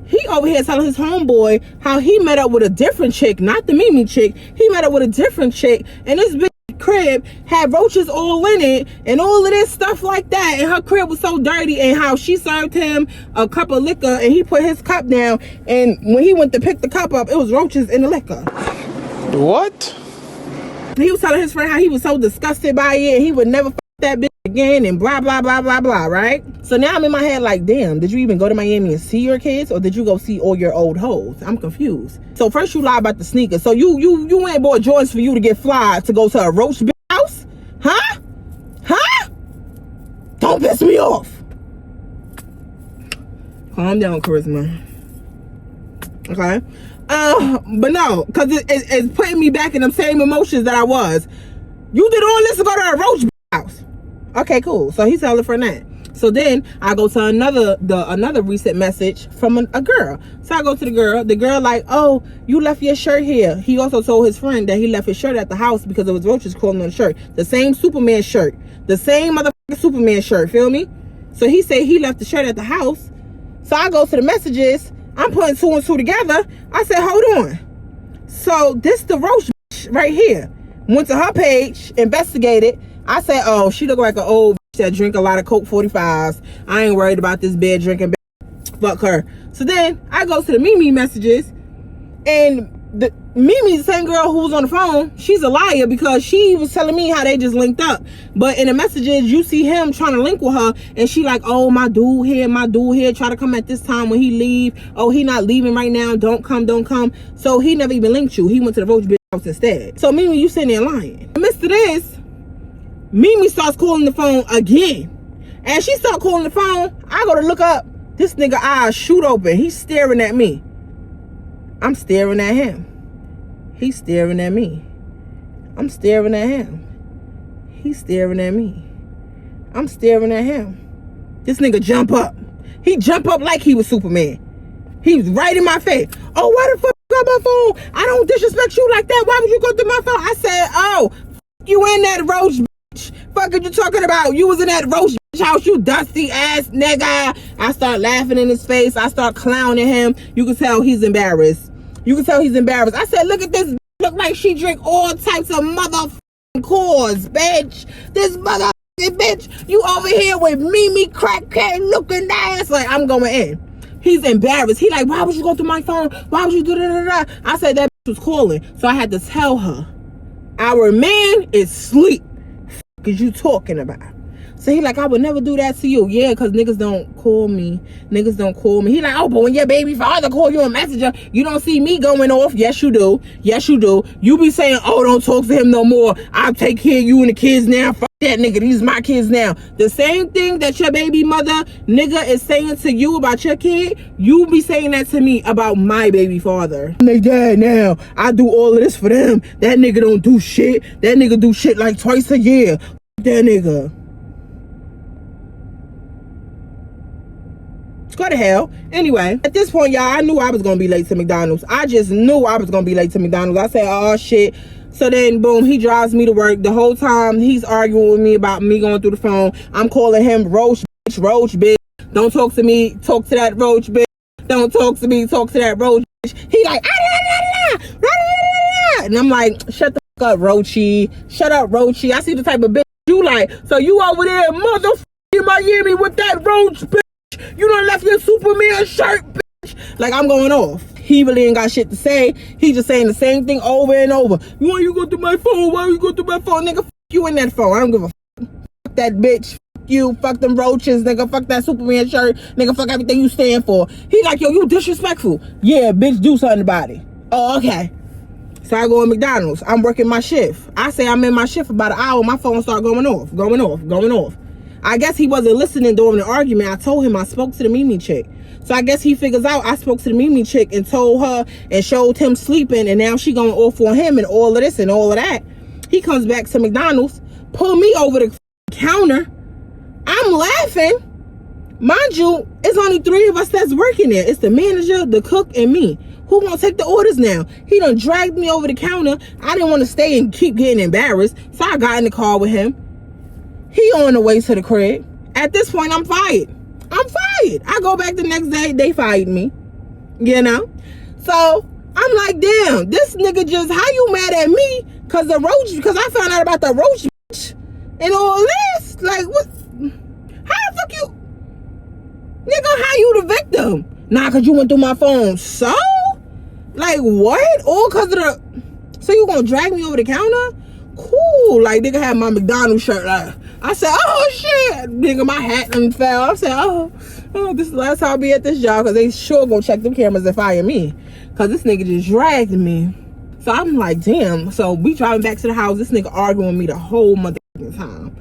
He over here telling his homeboy how he met up with a different chick, not the Mimi chick. He met up with a different chick, and this bitch crib had roaches all in it and all of this stuff like that, and her crib was so dirty, and how she served him a cup of liquor and he put his cup down, and when he went to pick the cup up, it was roaches in the liquor. What? He was telling his friend how he was so disgusted by it and he would never fuck that bitch again and blah blah blah blah blah, right? So now I'm in my head like, damn, did you even go to Miami and see your kids, or did you go see all your old hoes? I'm confused. So first you lie about the sneakers. So you ain't bought Jordans for you to get fly to go to a roach bitch house? Huh? Don't piss me off. Calm down, Charisma. Okay? But no, because it's putting me back in them same emotions that I was. You did all this to go to a roach house. Okay, cool. So he's telling for that. So then I go to another recent message from a girl. So I go to the girl like, oh, you left your shirt here. He also told his friend that he left his shirt at the house because there was roaches crawling on the shirt. The same Superman shirt. The same motherfucking Superman shirt, feel me? So he said he left the shirt at the house. So I go to the messages. I'm putting 2 and 2 together. I said, hold on. So this the roach bitch right here. Went to her page, investigated. I said, oh, she look like an old bitch that drink a lot of Coke 45s. I ain't worried about this bed drinking bitch. Fuck her. So then I go to the Mimi messages, and the Mimi, the same girl who was on the phone, she's a liar because she was telling me how they just linked up. But in the messages, you see him trying to link with her, and she like, oh, my dude here, try to come at this time when he leave. Oh, he not leaving right now. Don't come. So he never even linked you. He went to the roach bitch house instead. So Mimi, you sitting there lying. In the midst of this, Mimi starts calling the phone again. And she starts calling the phone. I go to look up. This nigga eyes shoot open. He's staring at me. I'm staring at him. He's staring at me. I'm staring at him. He's staring at me. I'm staring at him. This nigga jump up. He jump up like he was Superman. He was right in my face. Oh, why the fuck you got my phone? I don't disrespect you like that. Why would you go through my phone? I said, oh, you in that roach bitch. Fuck are you talking about? You was in that roach bitch house, you dusty ass nigga. I start laughing in his face. I start clowning him. You can tell he's embarrassed. I said, look at this look like she drink all types of motherfucking cores, bitch. This motherfucking bitch, you over here with Mimi crack looking ass. Like, I'm going in. He's embarrassed. He like, why would you go through my phone? Why would you do that? I said that bitch was calling. So I had to tell her, our man is asleep. What is you talking about? So he like, I would never do that to you. Yeah, because niggas don't call me. Niggas don't call me. He like, oh, but when your baby father call you a messenger, you don't see me going off. Yes, you do. Yes, you do. You be saying, oh, don't talk to him no more. I'll take care of you and the kids now. Fuck that nigga. These my kids now. The same thing that your baby mother nigga is saying to you about your kid, you be saying that to me about my baby father. I'm like, dad, now I do all of this for them. That nigga don't do shit. That nigga do shit like twice a year. Fuck that nigga. Go to hell. Anyway, at this point, y'all, I knew I was gonna be late to McDonald's. I just knew I was gonna be late to McDonald's. I said, oh shit. So then, boom, he drives me to work. The whole time he's arguing with me about me going through the phone. I'm calling him roach bitch. Don't talk to me, talk to that roach bitch. Don't talk to me, talk to that roach bitch. He like, and I'm like, shut the fuck up, Roachy. Shut up, Roachy. I see the type of bitch you like. So you over there, motherfucking Miami with that roach bitch. You done left your Superman shirt, bitch. Like, I'm going off. He really ain't got shit to say. He just saying the same thing over and over. Why you go through my phone? Why you go through my phone? Nigga, fuck you in that phone. I don't give a fuck. Fuck that bitch. Fuck you. Fuck them roaches, nigga. Fuck that Superman shirt. Nigga, fuck everything you stand for. He like, yo, you disrespectful. Yeah, bitch, do something about it. Oh, okay. So I go to McDonald's. I'm working my shift. I say I'm in my shift about an hour. My phone start going off. I guess he wasn't listening during the argument. I told him I spoke to the Mimi chick. So I guess he figures out I spoke to the Mimi chick and told her and showed him sleeping, and now she going off on him and all of this and all of that. He comes back to McDonald's, pull me over the counter. I'm laughing. Mind you, it's only 3 of us that's working there. It's the manager, the cook, and me. Who gonna take the orders now? He done dragged me over the counter. I didn't want to stay and keep getting embarrassed, so I got in the car with him. He on the way to the crib. At this point, I'm fired. I go back the next day, they fired me. You know? So, I'm like, damn, this nigga just, how you mad at me? Because I found out about the roach bitch and all this. Like, what? How the fuck you? Nigga, how you the victim? Nah, because you went through my phone. So? Like, what? All because of the... So you gonna drag me over the counter? Cool. Like, nigga had my McDonald's shirt. Like, I said, oh shit, nigga, my hat done fell. I said, oh, this is the last time I'll be at this job, because they sure gonna check them cameras and fire me, because this nigga just dragged me. So I'm like, damn. So we driving back to the house, this nigga arguing with me the whole motherfucking time.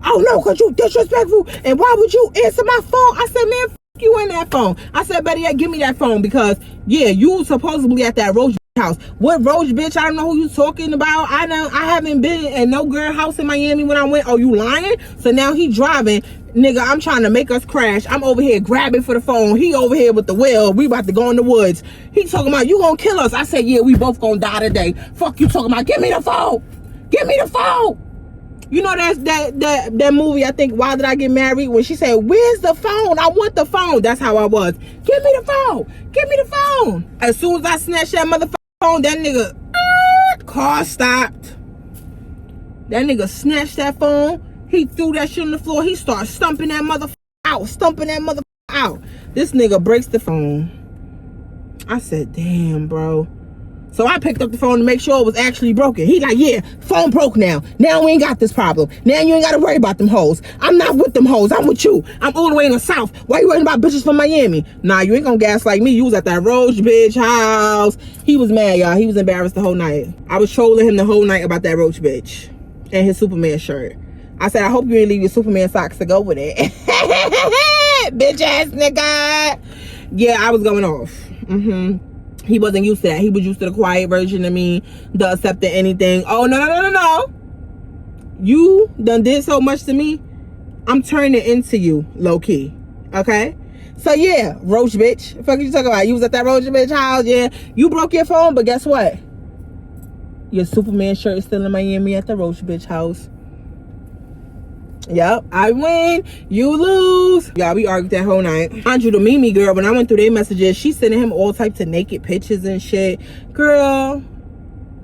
Oh no, because you disrespectful, and why would you answer my phone? I said, man, f you in that phone. I said, better yet, give me that phone, because yeah, you supposedly at that roach house. What roach bitch? I don't know who you talking about. I haven't been at no girl house in Miami when I went. Oh, you lying? So now he driving. Nigga, I'm trying to make us crash. I'm over here grabbing for the phone. He over here with the wheel. We about to go in the woods. He talking about, you gonna kill us. I said, yeah, we both gonna die today. Fuck you talking about. Give me the phone. Give me the phone. You know that movie, I think, Why Did I Get Married? When she said, where's the phone? I want the phone. That's how I was. Give me the phone. Give me the phone. As soon as I snatched that motherfucker phone, that nigga car stopped. That nigga snatched that phone. He threw that shit on the floor. He started stumping that motherfucker out. This nigga breaks the phone. I said, damn, bro. So I picked up the phone to make sure it was actually broken. He like, yeah, phone broke now. Now we ain't got this problem. Now you ain't got to worry about them hoes. I'm not with them hoes. I'm with you. I'm all the way in the South. Why you worrying about bitches from Miami? Nah, you ain't gonna gaslight me. You was at that roach bitch house. He was mad, y'all. He was embarrassed the whole night. I was trolling him the whole night about that roach bitch and his Superman shirt. I said, I hope you ain't leave your Superman socks to go with it. Bitch ass nigga. Yeah, I was going off. He wasn't used to that. He was used to the quiet version of me, the accepting anything. Oh, no. You done did so much to me. I'm turning into you, low key. Okay? So yeah, roach bitch. What the fuck you talking about? You was at that roach bitch house, yeah. You broke your phone, but guess what? Your Superman shirt is still in Miami at the roach bitch house. Yep, I win, you lose. Y'all, we argued that whole night. Mind you, the Mimi girl, when I went through their messages, she sending him all types of naked pictures and shit. Girl,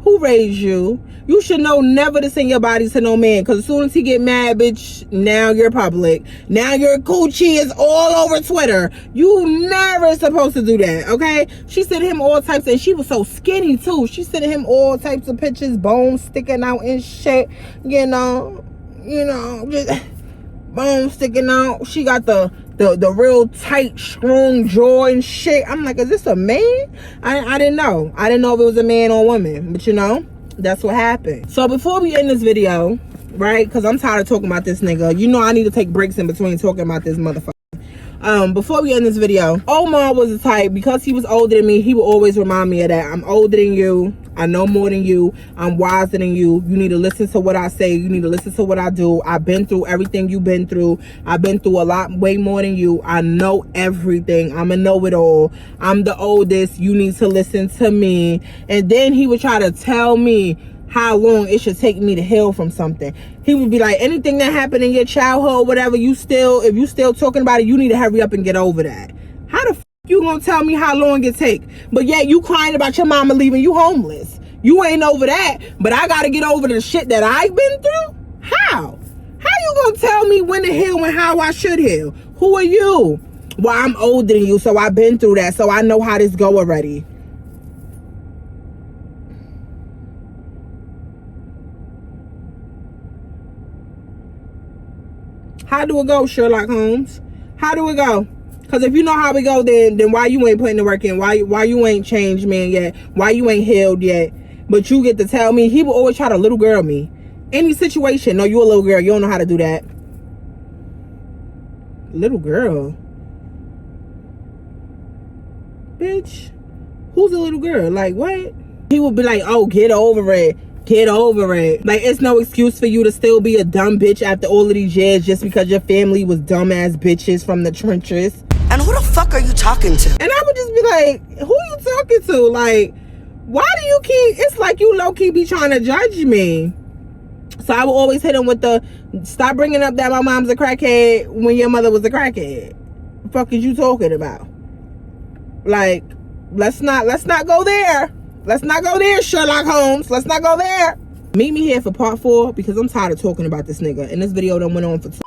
Who raised you? You should know never to send your body to no man, because as soon as he get mad, bitch, now you're public. Now your coochie is all over Twitter. You never supposed to do that, okay? She sent him all types, and she was so skinny too. She sent him all types of pictures, bones sticking out and shit, you know, just bones sticking out. She got the real tight, strong jaw and shit. I'm like, is this a man? I didn't know. I didn't know if it was a man or woman, but you know, that's what happened. So before we end this video, right, because I'm tired of talking about this nigga. You know I need to take breaks in between talking about this motherfucker. Before we end this video, Omar was the type, because he was older than me, he would always remind me of that. I'm older than you. I know more than you. I'm wiser than you. You need to listen to what I say. You need to listen to what I do. I've been through everything you've been through. I've been through a lot, way more than you. I know everything. I'm a know-it-all. I'm the oldest. You need to listen to me. And then he would try to tell me how long it should take me to heal from something. He would be like, anything that happened in your childhood or whatever, if you still talking about it, you need to hurry up and get over that. How the f you gonna tell me how long it take? But yet you crying about your mama leaving you homeless. You ain't over that, but I gotta get over the shit that I've been through? How you gonna tell me when to heal and how I should heal? Who are you? Well, I'm older than you, so I've been through that, so I know how this go already. How do it go, Sherlock Holmes? How do it go? Because if you know how we go, then why you ain't putting the work in? Why you ain't changed, man, yet? Why you ain't healed yet? But you get to tell me. He will always try to little girl me. Any situation. No, you a little girl. You don't know how to do that. Little girl? Bitch. Who's a little girl? Like, what? He would be like, oh, get over it. Get over it. Like, it's no excuse for you to still be a dumb bitch after all of these years just because your family was dumbass bitches from the trenches. And who the fuck are you talking to? And I would just be like, who you talking to? Like, why do you keep, it's like you low-key be trying to judge me. So I would always hit him with the, stop bringing up that my mom's a crackhead when your mother was a crackhead. The fuck is you talking about? Like, let's not go there. Let's not go there, Sherlock Holmes. Let's not go there. Meet me here for part 4 because I'm tired of talking about this nigga. And this video done went on for 2.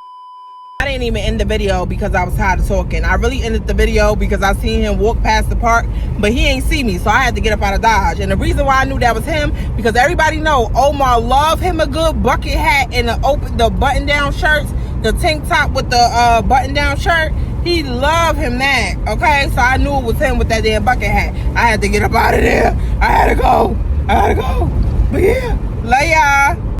I didn't even end the video because I was tired of talking. I really ended the video because I seen him walk past the park, but he ain't see me, so I had to get up out of Dodge. And the reason why I knew that was him, because everybody know Omar love him a good bucket hat and the button-down shirts, the tank top with the button-down shirt. He loved him that, okay? So I knew it was him with that damn bucket hat. I had to get up out of there. I had to go. But yeah, love y'all.